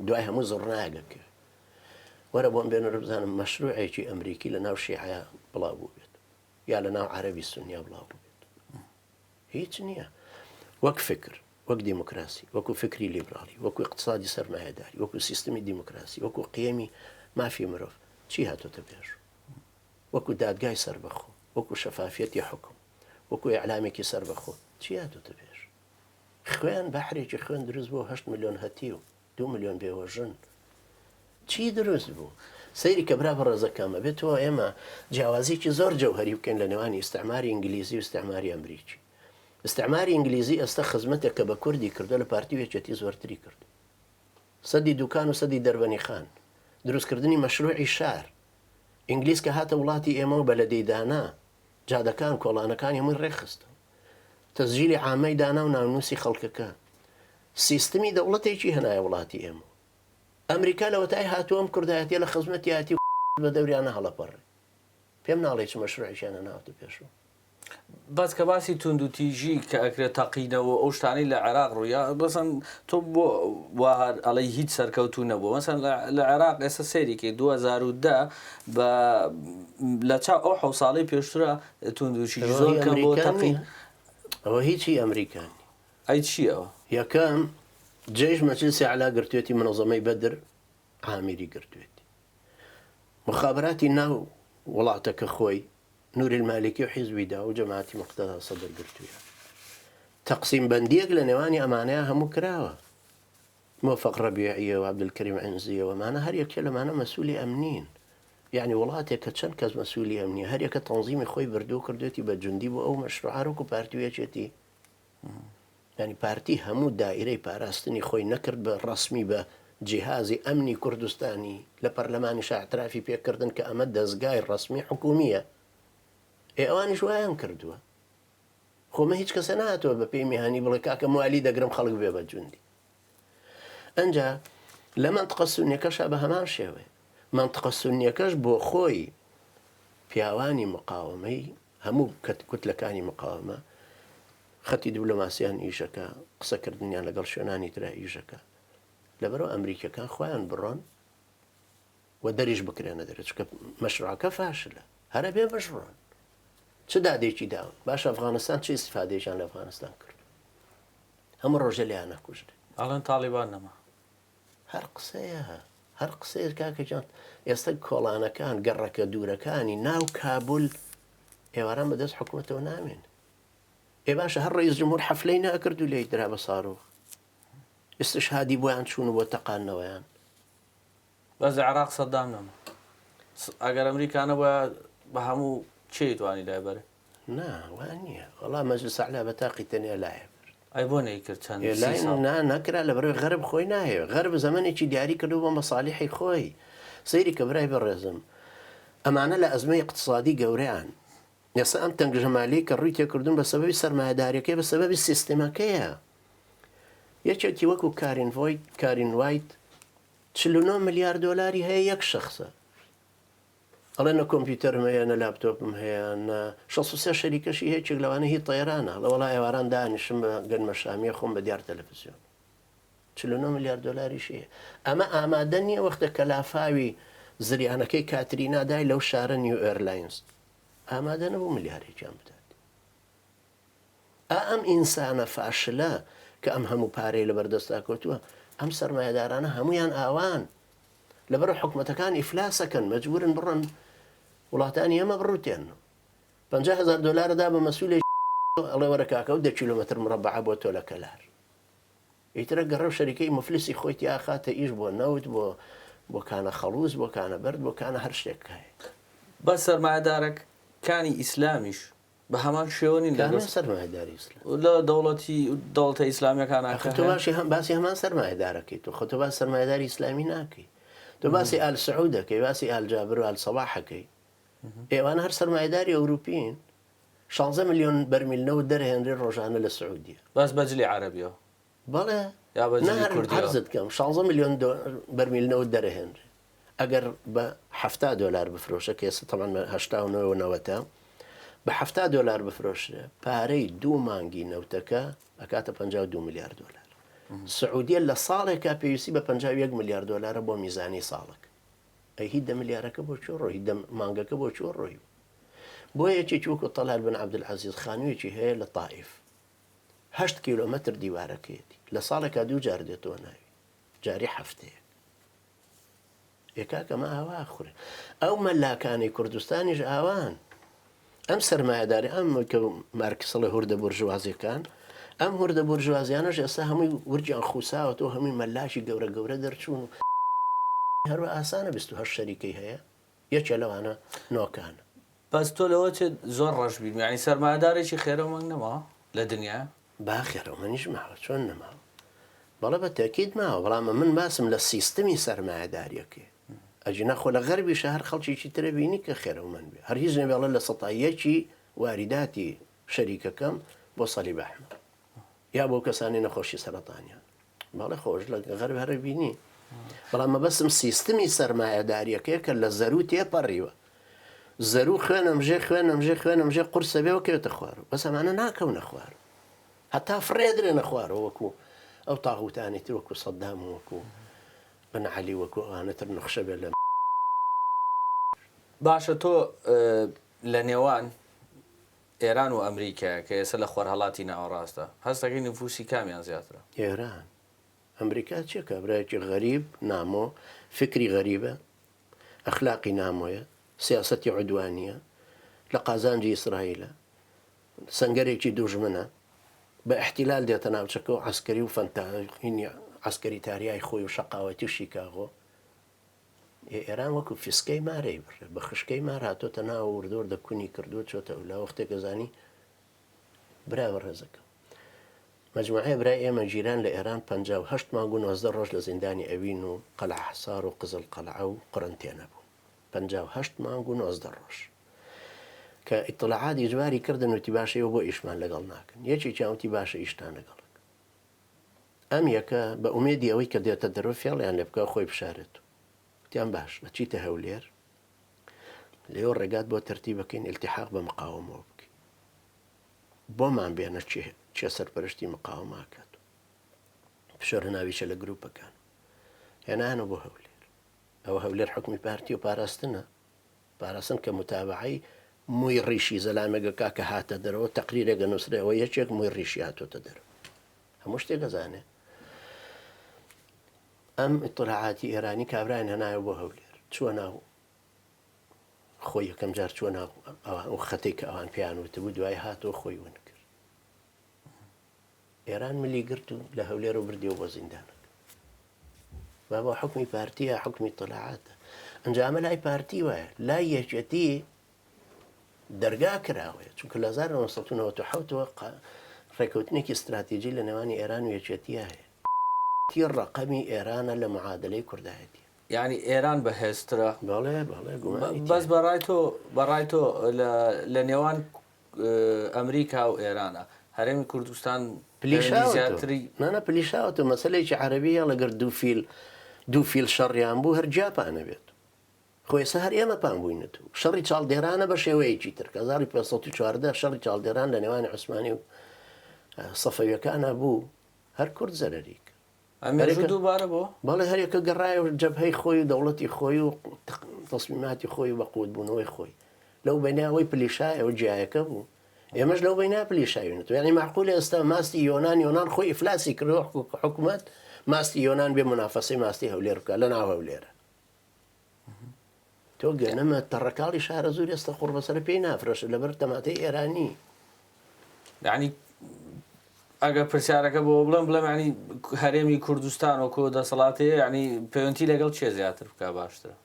دوای هەموو زڕناگەکە وەرە بۆم بێنە بزانم مەشروعێکی ئەمریکی لە ناو شیعە بڵاو بوو بێت یا لە ناو عەرەبی سونیا بڵاو بوو بێت هیچ نییە وەک فکر وەک دیموکراسی وەکو فکری لیبرالی وەکو اقتصادی سەرمایهداری وەکو سیستمی دیموکراسی وەکو قیەمی مافی مرۆڤ چی هاتۆتە پێش وەکو دادگای سەربەخۆ وەکو شەفافیەتی حکم وەکو ئیعلامێکی سەربەخۆ چی هاتۆتە پێش خوێن بەحرێکی خوێن دروست بۆ 8 ملیۆن هەتی و 2 ملیۆن بێوەژن چی دروست بوو سەیری کە برا بەڕێزەکەمە بێتەوە ئێمە جیاوازێکی زۆر جەوهەری بکەین لە نێوانی ئیستعماری ئینگلیزی و ئیستعماری ئەمریکی ئیستعماری ئینگلیزی ئێستا خزمەتێک کە بە کوردی کردو لە پارتی وێچەتی زۆرتری کرد سەدی دوکان و سەدی دەربەنی خان دروستکردنی مەشروعی شار ئینگلیز کە هاتە وڵاتی ئێمە و بەلەدەیدانا جادەکان کۆڵانەکان هەمووی ڕێخستە تەسجیلی عامەی دانا و ناونووسی خەڵکەکە سیستمی دەوڵەتێکی هەنایە وڵاتی ئێمە ئەمریکا لەوەتای هاتووەم کوردایەتە لە خزمەتی هاتی بە دەوریانە هەڵەپەڕێ پێم ناڵێ چ مەشروعیشیانە ناوتە پێشەوە باس کە باسی تونند و تیژی کە ئەکرێت تەقینەوە ئەو شتانەی لە عێراق ڕوویا بەسەن تۆ بۆ ئەڵی هیچ سەرکەوتو نەبوو مەسەن لە عێراق ئێستا سێریکەی 2010 بە لە چاو ئەو حەو ساڵی پێشترە تونند و تیژی زۆر کەم بۆ تەقین ئەوە هیچی ئەمریکانی ئەی چی ئەوە یەکەم جێژ مەجلسی عەلا گرتوێتی منەظەمەی بەدر عامیری گرتوێتی مخابراتی ناو وڵاتەکە خۆی نوری المالکی و حیزبی دا و جەماعەتی مقتەدا سەدر گرتوویە تەقسیم بەندیەک لە نێوانی ئەمانەیە هەموو کراوە مۆفەق ڕەبیعیە و عەبدولکەریم عەنزیە وەمانە هەر یەکێ لەمانە مەسوولی ئەمنین یعنی وڵاتێک کە چەند کەس مەسوولی ئەمنیە هەر یەکە تەنزیمی خۆی بردو کردوێتی بە جوندی بۆ ئەو مەشروعە و پارتیوێچێتی ینی پارتی هەموو دائیرەی پاراستنی خۆی نەکرد بە ڕەسمی بە جیهازی ئەمنی کوردستانی لە پەرلەمانی شاعترافی پێکردن کە ئەمە دەستگای ڕەسمی حکومیە ئێوانیش وایان کردووە خۆمە هیچ کەسە نهاتوە بە پێی میهانی بڵێ کاکە موالی دەگرم خەڵک بێ بە جوندی ئەنجا لە منتقە سونیەکەشە بە هەمان شێوێ منتقە سونیەکەش بۆ خۆی پیاوانی مقاومەی هەموو کوتلەکانی مقاومە خەتی دیبلۆماسیان ئیشەکە قسەکردنیان لەگەڵ شوێنانی ترا ئیشەکە لەبەرەوە ئەمریکەکان خۆیان بڕۆن و دەریش بکرێنە دەرێت چکە مەشروعەکە فاشلە هەرە بێ بەشڕۆن چ دادێکی داون باش ئەفغانستان چه ئیسفادێژیان لە ئەفغانستان کرد هەموو ڕۆژە لیان نەکوژرێ ئەڵەن تاالبان نەما هەر قسەیە هەر قسەیە کاکەجان ئێستا کۆڵانەکان گەڕەکە دوورەکانی ناو کابل ئێواران بەدەست حکوومەتەوە نامێن ئێ باشە هەر ڕئیس جمهور حەفلەی ناکرد و لێی درا بە ساڕۆ استشهادی بۆیان چوون بۆ تەقانەوەیان بەس عراق سەدام نەما ئەگەر ئەمریکانە بە هەموو چی توانی لایبەرە وان نییە وەڵا مەجلس ئەعلا بە تاقی تەنیا لایە ئەی بۆ نەیکرد چەند نەکرا لە بەرەوەی غەرب خۆی نایە غەرب زەمانێکی دیاری کردو بۆ مەسالیحی خۆی سەیری کە برای بەڕێزم ئەمانە لە ئەزمەی اقتصادی گەورەیان ئێستا ئەم تەنگژەمالی کە ڕووی تێکردون بە سەبەبی سەرمایەداریەکەی بە سەبەبی سیستێمەکەیە یەکێکی وەکو کارین وایت 49 ملیار دۆلاری هەیە یەک شخصە ئەڵێ نە کۆمپیوتەرم هەیە نە لاپتۆپم هەیە نە 63 شەریکەشی هەیەکێک لەوانە هی تەیرانە لە وڵای ئێواران دانیشم بە گەنمە شامیە خۆم بە دیار تەلەڤیزیۆن 49 ملیار دۆلاریش هەیە ئەمە ئامادە نییە وەختە کە لافاوی زریانەکەی کاترینا دای لەو شارە نیو ئێرلاینز ئامادە نەبوو ملیارێکیان بدات ئەم ئینسانە فاشلە کە ئەم هەموو پارەی لە بەردەستا کۆتووە ئەم سەرمایەدارانە هەمویان ئاوان لەبەر حکوومەتەکان ئیفلاسەکەن مەجبورن بڕن وڵاتانی ئەمە بڕوتێن 50,000 دلاردا بە مەسئولی ئەڵێ وەرە کاکە و 10 کیلومتر مربع بۆ تۆ لە کەلار ئیترە گەڕە و شەریکەی مفلیسی خۆیتی ئاخاتە ئیش بۆ نەوت بۆ کانە خەڵوز بۆ کانە بەرد بۆ کانە هەر شتێککایە بە سەرمایەدارەکانی ئیسلامیش بە هەمان شێوەنی سەرمایهداری لە دەوڵەتە ئیسلامیەکان تۆ باشی هەم باسی هەمان سەرمایهدارەکەی تۆ خۆ تۆ باس سەرمایهداری ئیسلامی ناکەی تۆ باسی ئال سعود دەکەی باسی ئالجابر و ئالسەباحەکەی ئێوانە هەر سەرمایهداری ئەوروپین 16 ملیۆن بەرمیلنەوە دەرهێنرێ ڕۆژانە لە سعودیە باس بەجلی عەرەبیەوە بەڵێ حەرزت کەم 16 ملیۆن بەرمیلنەوە دەرەهێنرێ ئەگەر بە 70 دلار بفرۆشە کە ئێستا تەمان 89 بە 70 دلار بفرۆشرێ پارەی 2 مانگی نەوتەکە ئەکاتە 52 ملیار دلار سعودیە لە ساڵێکا پێویستی بە 51 ملیار دلارە بۆ میزانی ساڵک ئەی هی 10 ملیارەکە بۆ چۆ ڕۆی مانگەکە بۆ چۆ ڕۆی بۆ یەکێکی وەکو تەلال بن عەبدولعەزیز خانوویەکی هەیە لە تائیف 8 کیلۆمەتر دیوارەکەیەتی لە ساڵێکا 2 جار دێتەوە ناوی جاری هەفتەیە یەکاکەمە ئاوا خوڕێ ئەو مەلاکانی کوردستانیش ئاوان ئەم سەرمایهداری ئەم کە مارکسڵی هوردە بورژوازیەکان ئەم هوردە بورژوازیانەش ئێستا هەمووی ورجیان خوساوە تۆ هەمووی مەلاشی گەورە دەرچوون و هەروە ئاسانە 28 شەریکەی هەیە یەکێ لەوانە نۆکانە بەس تۆ لەوە چێت زۆر ڕەش بین یعنی سەرمایهدارێکی خێرە مەنگ نەما لە دنیا باخێرە منیش ماوە چۆن نەماوە بەڵێ بە تاکید ماوە بەڵام من باسم لە سیستەمی سەرمایهداریەکەی ئەجینا خۆ لە غەربی شەهر خەڵکیی ترە بینی کە خێرەومەند بێ هەر هیچ نەبێڵە لە سەتایەکی واریداتی شەریکەکەم بۆ سەلیب ئەحمەد یا بۆ کەسانی نەخۆشی سەرەتانیان بەڵێ خۆش لە غەرب هەرە بینی بەڵام مەبەستم سیستەمی سەرمایهداریەکەی کە لە زەرو تێپەڕیوە زەرو خوێنەمژێ قورسە بێ وەکەوێتە خوار بەس ئەمانە ناکەونە خوار هەتا فڕێدرێنە خوارەوە وەکو ئەو تاغوتانی تر وەکو سەدام وەکو بن عەلی وەکو ئەوانەتر نەخشە بێ لە باشە تۆ لە نێوان ئێران و ئەمریکا کە ئێستا لە خۆرهەڵاتی ناوەڕاستە هەستەکەی نفوسی کامیان زیاترە ئێران ئەمریکا چێکە برایەکی غەریب نامۆ فکری غەریبە ئەخلاقی نامۆیە سیاسەتی عودوانیە لە قازانجی ئیسرائیلە سەنگەرێکی دوژمنە بە احتیلال دێتە ناوچەکە و عسکەری و فەنتاهینی عسکەری تاریای خۆی و شەقاوەتی و شیکاغۆ ئێران وەکو فیسکەی مارەی بڕێ بە خشکەی مار هاتۆتە ناو وردۆر دەکوونی کردووە چۆتە لە وەختێکە زانی براوە ڕێزەکە مەجموعەیە برای ئێمە گیران لە ئێران 58 مانگ و 19 ڕۆژ لە زیندانی ئەوین و قەلع حەسار و قزل قەلعە و قڕنتێنە بوو 58 مانگ و 19 ڕۆژ کە ئیطلاعاتی جواری کردن وتی باشەوە بۆ ئیشمان لەگەڵ ناکەن یەکێکی وتی باشە ئیشتان لەگەڵک ئەم یەکە بە ئومێدی ئەوەی کە دێتە دەرەوە فێڵیان لێ بکە خۆی بشارێت تیان باش بەچیتە هەولێر لێوە ڕێگات بۆ تەرتیب بکەین التحاق بە مقاومەوە بکەین بۆمان بێنە چێ سەرپەرشتی مقاوماکات فشۆرە ناویشە لە گروپەکان هێنانە بۆ هەولێر ئەوە هەولێر حکمی پارتی و پاراستنە پاراستن کە متابعی مووی ڕیشی زەلامێگەکە کە هاتە دەرەوە تەقریرێکە نووسرەوە یەکێک مووی ڕیشی هاتۆتە دەرەوە هەموو شتێک ئەزانێ ئەم ئیطلاعاتی ئێرانی کابراین هەنایە بۆ هەولێر چووە ناو خۆی یەکەم جار چووە ناو ئەو خەتێک کە ئەوان پێیان وتبوو دوای هاتەوە خۆی ون کرد ئێران ملی گرت و لە هەولێر و بردیەوە بۆ زیندانەکە با بۆ حکمی پارتیە حکمی طلاعاتە ئەنجامە لای پارتی وایە لای یەکێتی دەرگا کراوەیە چونکە لە 1990ەوە ڕێکەوتنێکی استراتیژی لە نێوانی ئێران و یەکێتیە هەیە تی ڕقەمی ئێرانە لە معادلەی کوردایەتی یعنی ئێران بەهێزترە بەڵێ بەڵێ گومانی بەس بەڕای تۆ لە نێوان ئەمریکا و ئێرانە هەرێمی کوردستان زیاتری نانە پلیشاوەتە مەسلەیەکی عەرەبیە لەگەر دوو فیل شەڕیان بوو هەر جاپانە بێت خۆی سەر ئێمە پان بووینەت و شەڕی چاڵدێرانە بە شێوەیەکی تر کە 1514 شەڕی چاڵدێران لە نێوانی عوسمانی و سەفەویەکانە بوو هەر کورد زەرەریک ئەمریکا دووبارە بۆ بەڵێ هەرێکە گەڕایە و جەبهەی خۆی و دەوڵەتی خۆی و تەسمیماتی خۆی و بەقوتبوونەوەی خۆی لەو بەیناوەی پلیشایەوە جیایەکە بوو ئێمەش لەو بەینا پلیشاوینێت و یعنی معقولە ئێستا ماستی یۆنان خۆی ئیفلاسی کردەوە حکوومەت ماستی یۆنان بێ منافەسەی ماستی هەولێر بکە لە ناو هەولێرە تۆ گەنەمە تەڕەکاڵی شارە زۆر ئێستا قوڕ بەسەر پێی نافرۆشە لەبەر تەماتەی ئێرانی یعنی ئەگە پرسیارەکە بۆ بڵێم ینی هەرێمی کوردستان و کۆ دەسەڵاتەیە ینی پەیوەندی لەگەڵ چێ زیاتر بکە باشترە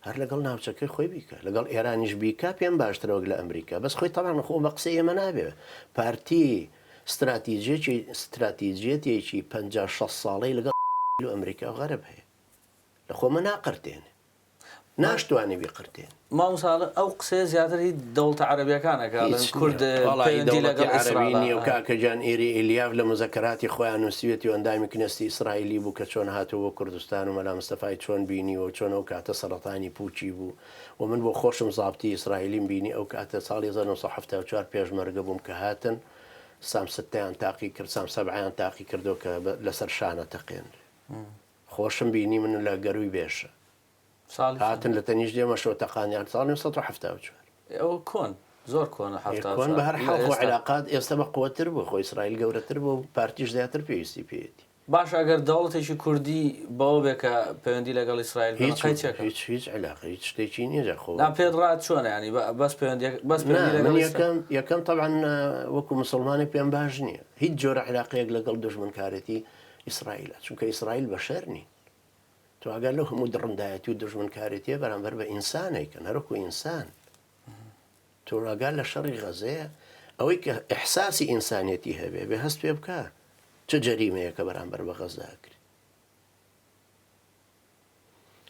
هەر لەگەڵ ناوچەکەی خۆی بیکە لەگەڵ ئێرانیش بیکە پێم باشترەوەک لە ئەمریکا بەس خۆی تەمان خۆ بە قسەی ئێمە نابێ پارتی استراتیژیەتێکی 50-60 ساڵەی لەگەڵ و ئەمریکا غەرب هەیە لە خۆمە ناقرتێنێ ناشتوانێ بیقرتێن مامۆساڵە ئەو قسەیە زیاتری دەوڵەتە عەرەبیەکانەکە کورد عەرەبینی و کاکەجان ئێری ئیلیاف لە مزەکەراتی خۆیان نووسیوێتی و ئەندامی کنەستی ئیسرائیلی بوو کە چۆن هاتەوە کوردستان و مەلا مستەفای چۆن بینی و چۆن ئەو کاتە سەرەتانی پوچی بوو و من بۆ خۆشم زابتی ئیسرائیلیم بینی ئەو کاتە ساڵی 1974 پێشمەرگە بووم کە هاتن سامستیان تاقی کرد سامسەبعیان تاقی کردو کە لەسەر شانە تەقێن خۆشم بینی من لە گەروی بێشە هاتن لە تەنیش دێمە شۆتەقانیان ساڵی 1974 ئەو کۆن زۆر کۆن بە هەر حاڵ علاقات ئێستا بە قوتر بوو خۆی ئیسرائیل گەورەتر بوو و پارتیش زیاتر پێویستی پێێتی باش ئەگەر دەوڵەتێکی کوردی بەوە بێکە پەیوەندی لەگەڵ ئیسرائیل هیچ علاقە هیچ شتێکی نییە خۆ پێدڕات چۆنە ینی بەس یەکەم طبعاً وەکو مسلمانی پێم باش نییە هیچ جۆرە علاقەیەک لەگەڵ دژمنکارەتی ئیسرائیلە چونکە ئیسرائیل بەشەر نی تو ئەگەر لەو هەموو دڕندایەتی و دژمنکارێتیە بەرامبەر بە ئینسانێکە نەرەکو ئینسان تۆ ئەگەر لە شەڕی غەزەیە ئەوەی کە ئیحساسی ئینسانێتی هەبێ بێ هەست پێ بکە چه جەریمەیەکە بەرامبەر بە غەزا کرد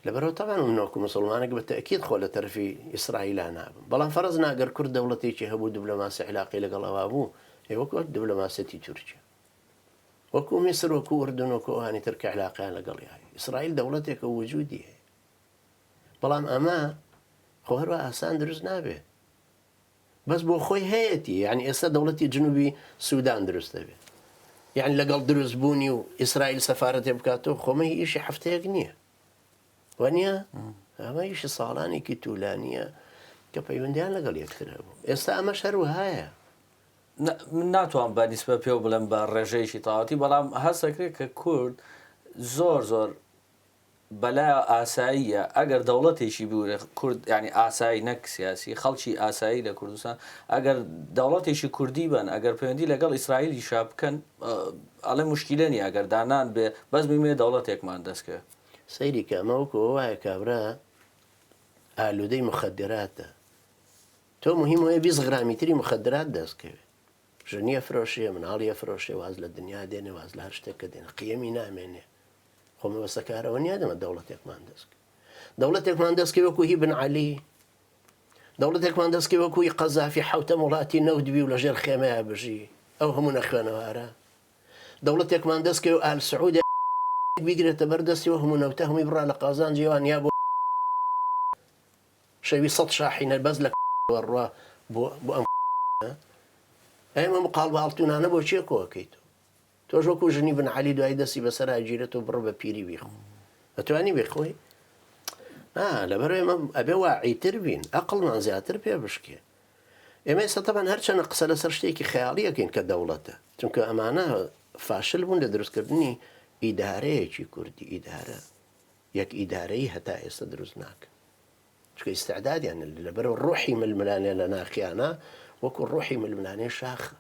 لەبەرەوە تەمان منۆکو مسلمانێک بە تەکید خۆ لە تەرفی ئیسرائیلا نابم بەڵام فەرز ناگەر کورد دەوڵەتێکی هەبوو دیبلۆماسی علاقی لەگەڵ ئەوا بوو وەکو دیبلۆماسەتی تورکیا وەکو میسر وەکو ئوردن وەکو ئەوانی ترکە علاقیان لەگەڵی هەیە ئیسرائیل دەوڵەتێکە وجودی هەیە بەڵام ئەمە خۆ هەروە ئاسان دروست نابێت بەس بۆ خۆی هەیەتی یعنی ئێستا دەوڵەتی جنوبی سوودان دروست دەبێت یعنی لەگەڵ دروست بوونی و ئیسرائیل سەفارەتێ بکاتەوە خۆمە ئیشی هەفتەیەک نییە وانە ئەمە ئیشی ساڵانێکی توولانیە کە پەیوەندیان لەگەڵ یەکتر هەبوو ئێستا ئەمەش هەروەهایە من ناتوان بە نیسبە پێ بڵێم بە ڕێژەیەکی تاواتی بەڵام هەستەکرێت کە کورد زۆر بەلای ئاساییە ئەگەر دەوڵەتێکی بورێ کورد ینی ئاسایی نەک سیاسی خەڵکی ئاسایی لە کوردستان ئەگەر دەوڵەتێکی کوردی بن ئەگەر پەیوەندی لەگەڵ ئیسرائیلی شا بکەن ئەڵێ مشکلە نیە ئەگەر دانان بێ بەس بمێ دەوڵەتێکمان دەستکە سەیری کە ئەمە وەکو وایە کابرا ئالوودەی مخدراتە تۆ مهم وەیە 20 غرامی تری مخدرات دەستکەوێت ژنیە فرۆشیە مناڵیە فرۆشێ واز لە دنیا دێنێ واز لە هەر شتێکە دێنە قیەمی نامێنێ خۆمە وەسەکارەوە نیە دەمە دەوڵەتێکمان دەستکە دەوڵەتێکمان دەستکە وەکو هی بن عەلی دەوڵەتێکمان دەستکە وەکوی قەزافی حوتە وڵاتی نەودبی و لەژێر خێمەیە بژی ئەو هەموو نەخوێنەوارە دەوڵەتێکمان دەستکە و ئال سعود بیگرێتە بەردەستیەوە هەموو نەوتە هەمووی بڕا لە قازان جیوان یا بۆ شەوی 100 شاحینە بەس لە ڕوا بۆ ئەم ئەمە مقال باڵتونانە بۆ چیە کۆکەیت تۆش وەکو ژنی بن عەلی دوای دەستی بەسەر ئاگیرێت و بڕ بە پیری بیخۆ ئەتوانی بێخۆی لەبەر ئێمە ئەبێ واعیتر بین ئەقڵمان زیاتر پێ بشکێ ئێمە ئێستا تەبەن هەرچەنە قسە لەسەر شتێکی خەیاڵیەکەین کە دەوڵەتە چونکە ئەمانە فاشل بوون لە دروستکردنی ئیدارەیەکی کوردی ئیدارە یەک ئیدارەی هەتا ئێستا دروست ناکە چکە ئیستعدادیان لەبەر ڕۆحی ململانێ لە ناخیانە وەکو ڕۆحی ململانێ شاخە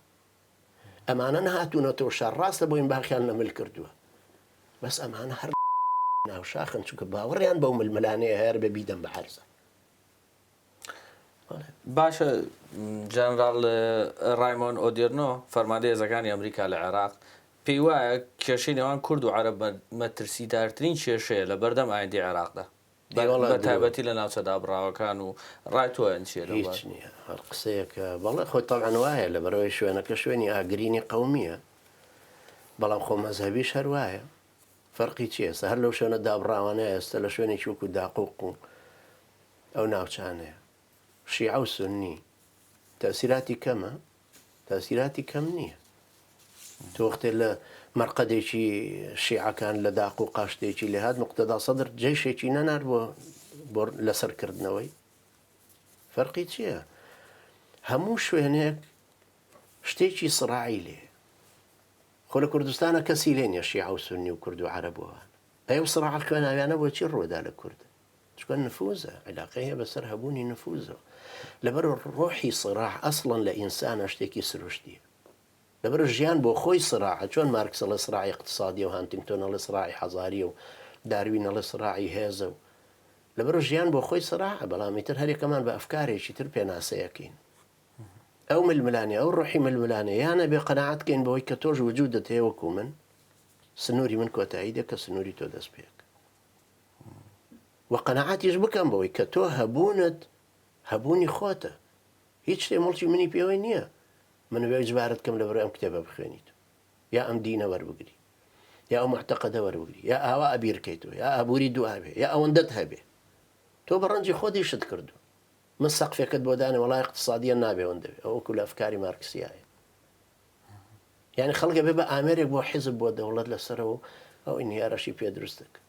ئەمانە نهاتوونەتەوە شارڕاستە بۆ این باخیان لە مل کردووە بەس ئەمانە هەر ناو شاخن چونکە باوەڕیان بەو ململانەیە هەر بە بیدەم بە حرزە باشە جەنرال ڕایمۆن ئۆدێرنۆ فەرماندەی هێزەکانی ئەمریکا لە عێراق پێی وایە کێشەی نێوان کورد و عەرەب مەترسیدارترین کێشەیە لە بەردەم ئایندی عێراقدا بە تایبەتی لە ناوچە دابڕاوەکان و ڕای تۆیان چیە هیچ نییە هەر قسەیەکە بەڵێ خۆی تەڵعەن وایە لە بەرەوەی شوێنەکە شوێنی ئاگرینی قەومیە بەڵام خۆ مەزهەبیش هەر وایە فەرقی چیە ئێستا هەر لەو شوێنە دابڕاوانەیە ئێستا لە شوێنێکی وەکو داقوق و ئەو ناوچانەیە شیعە و سونی تەسیراتی کەمە تەسیراتی کەم نییە تۆ وەختێ لە مەرقەدێکی شیعەکان لە داق و قاشتێکی لێ هات مقتەدا سەدر جێشێکی نەنار بۆ لەسەرکردنەوەی فەرقی چییە؟ هەموو شوێنێک شتێکی سڕاعی لێ خۆ لە کوردستانە کەسی لێ نیە شیعە و سونی و کورد و عەرەبەوەن ئەو سڕاع خوێناویانە بۆچی ڕۆدا لە کورد چکە نفوزە علاقەی هەیە بەسەر هەبوونی نفوزەوە لەبەر ڕۆحی سڕاع ئەسڵەن لە ئینسانە شتێکی سروشتیە لەبەر ژیان بۆ خۆی سڕاعە چۆن مارکسە لە سڕاعی اقتصادی و هانتینگتۆنە لە سڕاعی حەزاری و داروینە لە سڕاعی هێزە و لەبەر ژیان بۆ خۆی سڕاعە بەڵامیتر هەرێکەمان بە ئەفکارێکی تر پێناسەیەکەین ئەو ململانێ ئەو ڕۆحی ململانێ یانە بێ قەناعەتکەین بەوەی کە تۆش وجودت هەیە وەکو من سنووری من کۆتایی دێ کە سنووری تۆ دەست پێک و قەناعەتیش بکەم بەوەی کە تۆ هەبوونت هەبوونی خۆتە هیچ شتێ مڵکی منی پێوەی نییە من بێ جبارت کەم لەبەر ئەم کتێبە بخوێنیت یا ئەم دینە وەربگری یا ئەو معتەقەدە وەربگری یا ئاوا ئەبیرکەیتەوە یا ئابووری دوابێ یا ئەوەندەت هەبێ تۆ بە ڕەنجی خۆتی شت کردو من سەقفێکت بۆ دانێ وەڵای اقتصادیە نابێەوەن دەوێت ئەو وەکو لە ئەفکاری مارکسیایە یعنی خەڵکە بێ بە ئامێرێک بۆ حیزب بۆ دەوڵەت لەسەرەوە ئەو ئینیارەشی پێ دروستەکە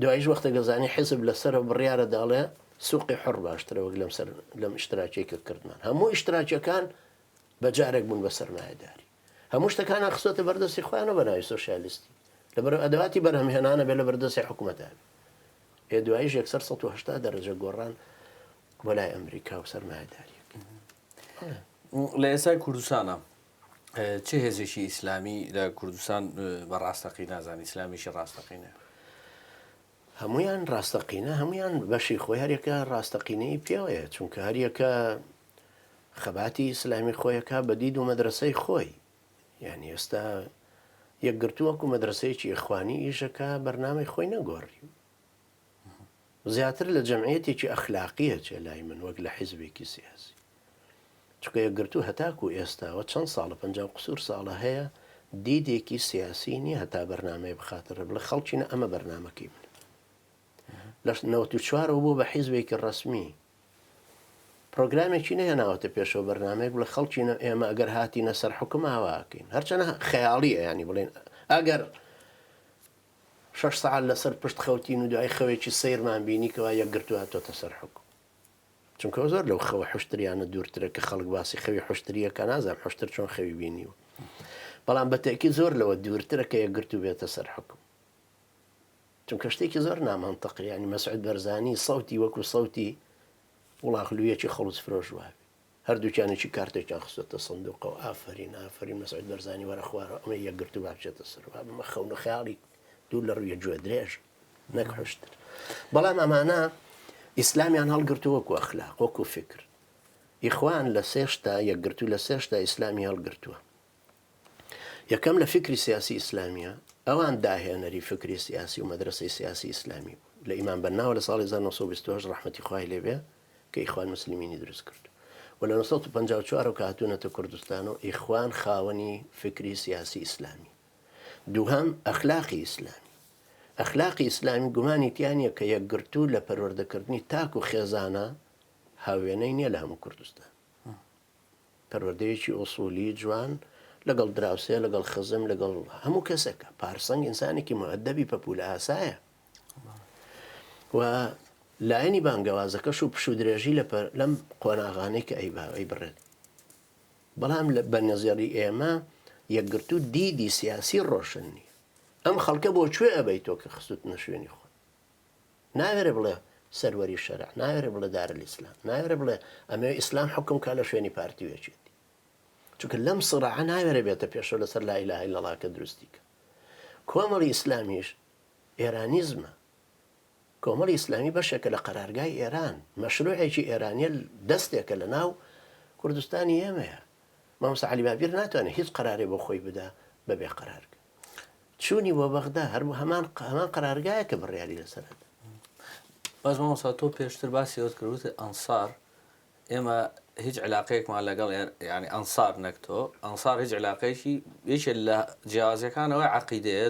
دوایش وەختە گەزانی حیزب لەسەرەوە بڕیارە داڵێ سوقی حڕ باشترە وەک لەم ئیشتراکێکە کردمان هەموو ئیشتراکیەکان بەجارێک بوون بە سەرمایەداری هەموو شتەکانە خستۆتە بەردەستی خۆیانە بەناوی سۆشیالیستی لەبەر ئەدەواتی بەرهەمهێنانە بێ لە بەردەستی حکوومەتە بێ دوایش 180 دەرەجە گۆڕان بۆ لای ئەمریکا و سەرمایەداریەکە لە ئێسای کوردستانە چه هێزێکی ئیسلامی لە کوردستان بەڕاستەقی نازان ئیسلامیشی ڕاستەقینە هەمویان ڕاستەقینە هەمویان بەشی خۆی هەرێکە ڕاستەقینەی پێوەیە چونکە هەریەکە خەباتی ئیسلامی خۆیەکە بەدید و مەدرسەی خۆی یعنی ئێستا یەکگرتووەکو مەدرسەیەکی ئیخوانی ئیشەکە بەرنامەی خۆی نەگۆڕی زیاتر لە جەمعیەتێکی ئەخلاقیە چێ لای من وەک لە حیزبێکی سیاسی چکە یەکگرتوو هەتاکو ئێستاوە چەند ساڵە 50 قسوور ساڵە هەیە دیدێکی سیاسی نیە هەتا بەرنامەی بخاترە بڵێ خەڵکینە ئەمە بەرنامەکەی من لە 94 بوو بە حیزبێکی ڕەسمی پرۆگرامێکی نەهێناوەتە پێشەوە بەرنامەیەک بڵێ خەڵکینە ئێمە ئەگەر هاتینە سەر حکم ئاواکەین هەرچەنە خەیاڵیە ینی بڵێن ئەگەر 6 ساعت لەسەر پشت خەوتین و دوای خەوێکی سەیرمان بینیکەوە یەکگرتووە هاتۆتە سەر حکم چونکە زۆر لەو خەوە حشتریانە دوورترە کە خەڵک باسی خەوی حشتریەکە نازانم حشتر چۆن خەوی بینیوە بەڵام بەتەکی زۆر لەوە دوورترە کە یەکگرتوو بێتە سەر حکم چونکە شتێکی زۆر نامەنتەقی ینی مەسعود بەرزانی سەوتی وەکو سەوتی وڵاخلوویەکی خەڵوس فرۆش وابێ هەردووکیانێکی کارتێکیان خستۆتە سندوقەوە ئافرین مەسعود بەرزانی وەرە خوارە ئەمە یەکگرتوو بابچێتە سەر بمە خەونە خەیاڵی دوو لە ڕوویە گوێ درێژ نەک حشتر بەڵام ئەمانە ئیسلامیان هەڵگرتو وەکو ئەخلاق وەکو فکر ئیخوان لە سێشتا یەکگرتوو لە سێشتا ئیسلامی هەڵگرتووە یەکەم لە فکری سیاسی ئیسلامیە ئەوان داهێنەری فکری سیاسی و مەدرسەی سیاسی ئیسلامی بوو لە ئیمان بەناوە لە ساڵی 1920 ڕەحمەتی خوای لێبێ کە ئیخوان مسلمینی دروست کرد و لە 1954 کە هاتوونەتە کوردستان و ئیخوان خاوەنی فکری سیاسی ئیسلامی دووهەم ئەخلاقی ئیسلامی ئەخلاقی ئیسلامی گومانی تیانە کە یەکگرتوو لە پەروەردەکردنی تاک و خێزانە هاوێنەی نییە لە هەموو کوردستان پەروەردەیەکی ئوسولی جوان لەگەڵ دراوسێ لەگەڵ خزم لەگەڵ هەموو کەسێکە پارسەنگ ئینسانێکی مؤدەبی پەپولە ئاسایە و لایەنی بانگەوازەکەش و پشو درێژی لەم قۆناغانەی کە ئەی بڕێت بەڵام بە نەزیێری ئێمە یەکگرتو دیدی سیاسی ڕۆشن نییە ئەم خەڵکە بۆ کوێ ئەبەی تۆ کە خستوت نەشوێنی خۆ ناوێرە بڵێ سەروەری شەرع ناوێرە بڵێ دارالئیسلام ناوێرە بڵێ ئەمێ ئیسلام حکم کا لە شوێنی پارتیوێکێتی چونکە لەم سڕعە ناوێرە بێتە پێشەوە لەسەر لا ئیلاهە ئیلەڵڵا کە دروستیکە کۆمەڵی ئیسلامیش ئێرانیزمە کۆمەڵی ئیسلامی بەشێکە لە قەرارگای ئێران مەشروعێکی ئێرانیە دەستێکە لە ناو کوردستانی ئێمەیە مامۆستا عەلی بابیر ناتوانێت هیچ قەرارێ بۆ خۆی بدا بەبێ قەرارگە چوونی بۆ بەغدا هەروە هەمان قەرارگایە کە بڕیاری لەسەرەدا باش مامۆستا تۆ پێشتر باسی ئەوت کردوتە ئەنسار ئێمە هیچ علاقەیەکمان لەگەڵ ینی ئەنسار نەک تۆ ئەنسار هیچ علاقەیەکی یەکێ لە جیاوازەکانەوەی عەقیدەیە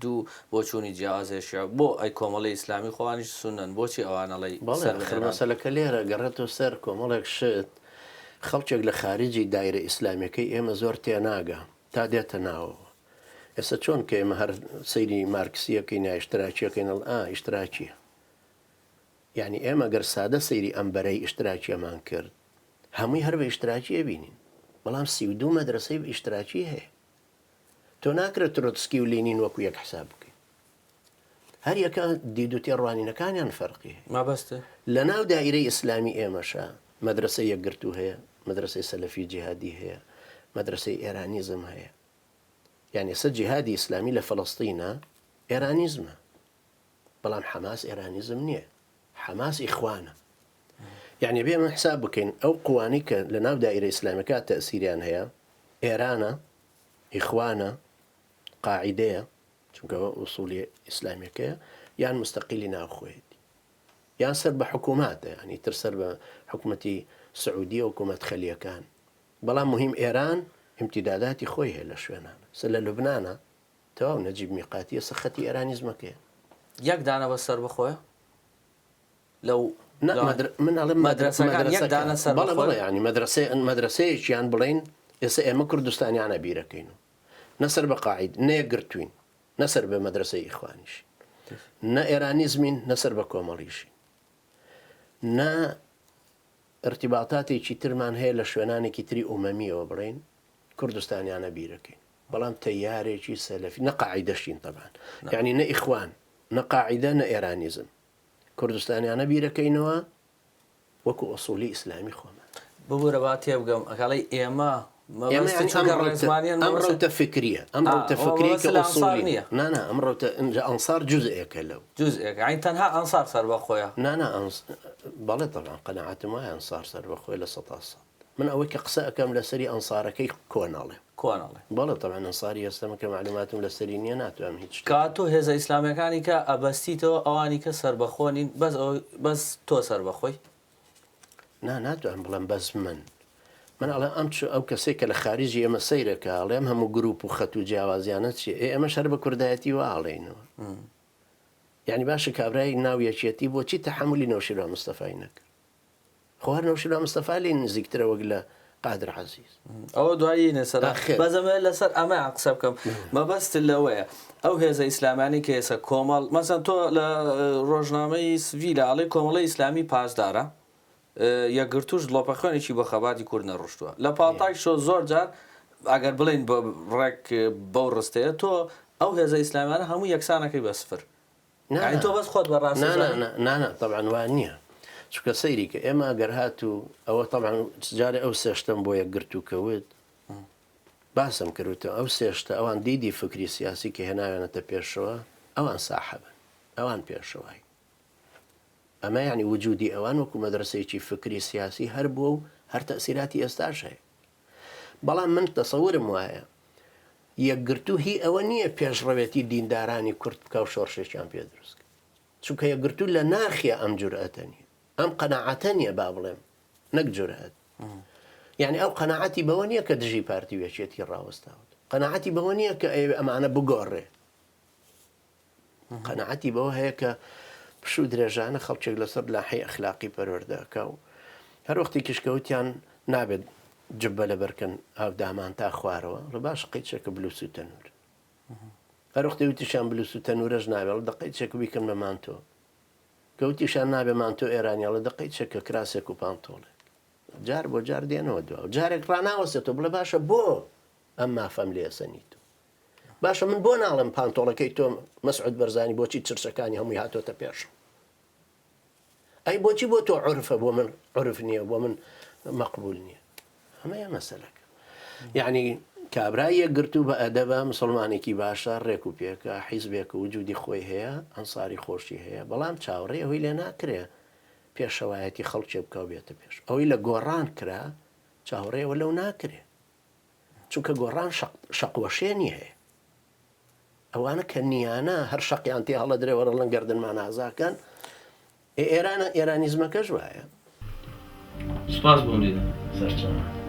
دوو بۆ چوونی جیاوازێشە بۆ ئەی کۆمەڵی ئیسلامی خۆوانیش سونەن بۆچی ئەوانەڵی مەسەلەکە لێرە گەڕێتەوە سەر کۆمەڵێک شت خەڵکێک لە خارجی دایرە ئیسلامیەکەی ئێمە زۆر تێناگە تا دێتە ناوەوە ئێستا چۆن کە ئێمە هەر سەیری مارکسیەکەی نایشتراکیەکەین ئیشتراکیە یعنی ئێمە گەر سادە سەیری ئەمبەرەی ئیشتراکیەمان کرد هەمووی هەر بە ئیشتراکیە بینین بەڵام 32 مەدرسەی ئیشتراکی هەیە تۆ ناکرێت ترۆتسکی و لێنین وەکو یەک حساب بکەین هەر یەکە دید و تێڕوانینەکانیان فەرقی هەیە مابەستە لە ناو دایرەی ئیسلامی ئێمەشە مەدرسەی یەکگرتو هەیە مەدرسەی سەلەفی جیهادی هەیە مەدرسەی ئێرانیزم هەیە یعنی سە جیهادی ئیسلامی لە فەڵەستینە ئێرانیزمە بەڵام حەماس ئێرانیزم نییە حەماس ئیخوانە یعنی بێمە حساب بکەین ئەو قوانەی کە لە ناو دایرە ئیسلامیەکە تەئسیریان هەیە ئێرانە ئیخوانە قاعیدەیە چونکە ئوسولی ئیسلامیەکەیە یان مستەقیلی ناوخۆیەتی یان سەر بە حکووماتە ینی تر سەر بە حکوومەتی سعودیە و حکوومەت خەلیەکان بەڵام مهم ئێران امتیداداتی خۆی هەیە لە شوێنانە سەر لە لوبنانە تەواو نەجیب میقاتیە سەخەتی ئێرانیزمەکەیە یەک دانە بە سەر بخۆیە لەو من بەڵێ ینی مەدرسەیەکیان بڵێن ئێستا ئێمە کوردستانیانە بیرەکەین و نەسەر بە قاعید نەیەکگرتوین نەسەر بە مەدرسەی ئیخوانیش نە ئێرانیزمین نەسەر بە کۆمەڵیشی نە ارتیباطاتێکی ترمان هەیە لە شوێنانێکی تری ئومەمیەوە بڵێن کوردستانیانە بیرەکەین بەڵام تەیارێکی سەلەفی نە قاعیدەشین تەبان یعنی نە ئیخوان نە قاعیدە نە ئێرانیزم کوردستانیانە بیرەکەینەوە وەکو ئوسولی ئیسلامی خۆمان ببوورە با تێ بگەم ئەکڵی ئێمە ئەم ڕوتە فکریە ئەم ڕوتە فکری کە ئوسولی نییە نانا ئەم ڕوتە ئەنسار جزئێکە لەو جزئێکە عین تەنها ئەنسار سەر بەخۆیە نانا بەڵێ طبعا قەناعەتم وایە ئەنسار سەر بەخۆی لە 100 من ئەوەی کە قسە ئەەکەم لەسەری ئەنسارەکەی کۆناڵێ بەڵێ طبعا ئەنساری ئێستەمە کە معلوماتم لەسەری نییە ناتوانم هیچ کاتۆ هێزە ئیسلامیەکانی کە ئەبەستیتەوە ئەوانی کە سەر بەخۆنین بەس تۆ سەر بەخۆی ناتوانم بڵێم بەس من ئەڵێ ئەم ئەو کەسێک کە لە خارجی ئێمە سەیرەکە ئەڵێم هەموو گروپ و خەت و جیاوازیانە چیە ئێمە شەر بە کوردایەتی واڵێنەوە یعنی باشە کابرای ناو یەکێتی بۆچی تەحملی نەوشیرۆ مستەفای نەکرد خۆهار نەوشیرۆ مستەفا لێ نزیکترە وەک لە قادر عەزیز ئەوە دوایی نێسەر بەزەمە لەسەر ئەمە قسە بکەم مەبەست لەوەیە ئەو هێزە ئیسلامیانی کە ئێستا کۆمەڵ مەسەن تۆ لە ڕۆژنامەی سڤیلە ئەڵێ کۆمەڵی ئیسلامی پاسدارە یەکگرتوش دڵۆپەخوێنێکی بە خەباتی کورد نەڕۆشتووە لە پاڵتاک شۆ زۆر جار ئەگەر بڵین ڕێک بەو ڕستەیە تۆ ئەو هێزە ئیسلامیانە هەموو یەکسانەکەی بە سفر تۆ بەس خۆت بەڕاست نانە طبعا وان نییە چکە سەیری کە ئێمە گەر هات و ئەوە طبعا جارێ ئەو سێشتم بۆ یەکگرتووکەوت باسم کردوتەوە ئەو سێشتە ئەوان دیدی فکری سیاسی کە هێناوێنێتە پێشەوە ئەوان ساحەبن ئەوان پێشەوەی ئەمە یعنی وجودی ئەوان وەکو مەدرسەیەکی فکری سیاسی هەر بووە و هەر تەسیراتی ئێستاش هەیە بەڵام من تەسەورم وایە یەکگرتو هی ئەوە نییە پێشڕەوێتی دیندارانی کورد بکە و شۆڕشێکیان پێ دروست چونکە یەکگرتو لە ناخیە ئەم جورئەتە نیە ئەم قەناعەتە نییە با بڵێم نەک جورئەت یعنی ئەو قەناعەتی بەوە نییە کە دژی پارتی وێچێتی ڕاوەستاوت قەناعەتی بەوە نییە کە ئەمانە بگۆڕێ قەناعەتی بەوە هەیە کە پشوو درێژانە خەڵکێک لەسەر لاحی ئەخلاقی پەروەردەکە و هەر وەختی کشکەوتیان نابێت جبە لە بەرکەن ئاو دامان تا خوارەوە ڕە باش قەیچێکە بلوس و تەنور هەر وەختی وتیشان بلوس و تەنورەش نابێت دە قەیچێک بیکەم لە مانتۆ کەوتیشان نابێمان تۆ ئێرانیا لە دقی چەکە کراسێک و پانتۆڵێک جار بۆ جار دێنەوە دووە جارێک ڕناوەستێتەوە بڵێ باشە بۆ ئەم مافەم لێسەنی تو باشە من بۆ ناڵم پانتۆڵەکەی تۆ مەسعود بەرزانی بۆچی چرچەکانی هەمووی هاتۆتە پێش ئەی بۆچی بۆ تۆ عرفە بۆ من عرف نییە بۆ من مەقبول نییە ئەمەیە مەسەلەکە یعنی کابرایە گرتو بە ئەدەبە مسلمانێکی باشە ڕێک و پێکە حیزبێک و وجودی خۆی هەیە ئەنساری خۆشی هەیە بەڵام چاوەڕێ ئەوەی لێ ناکرێ پێشەوایەتی خەڵکێ بکەو بێتە پێش ئەوەی لە گۆڕان کرا چاوەڕێەوە لەو ناکرێ چونکە گۆڕان شەقوەشێنی هەیە ئەوانە کە نیانە هەر شەقیان تێ هەڵە درێوەرە لەن گەردنمان ئازاکەن ئێرانە ئێرانیزمەکەش وایە سپاس بۆ لێدا سەرچاوە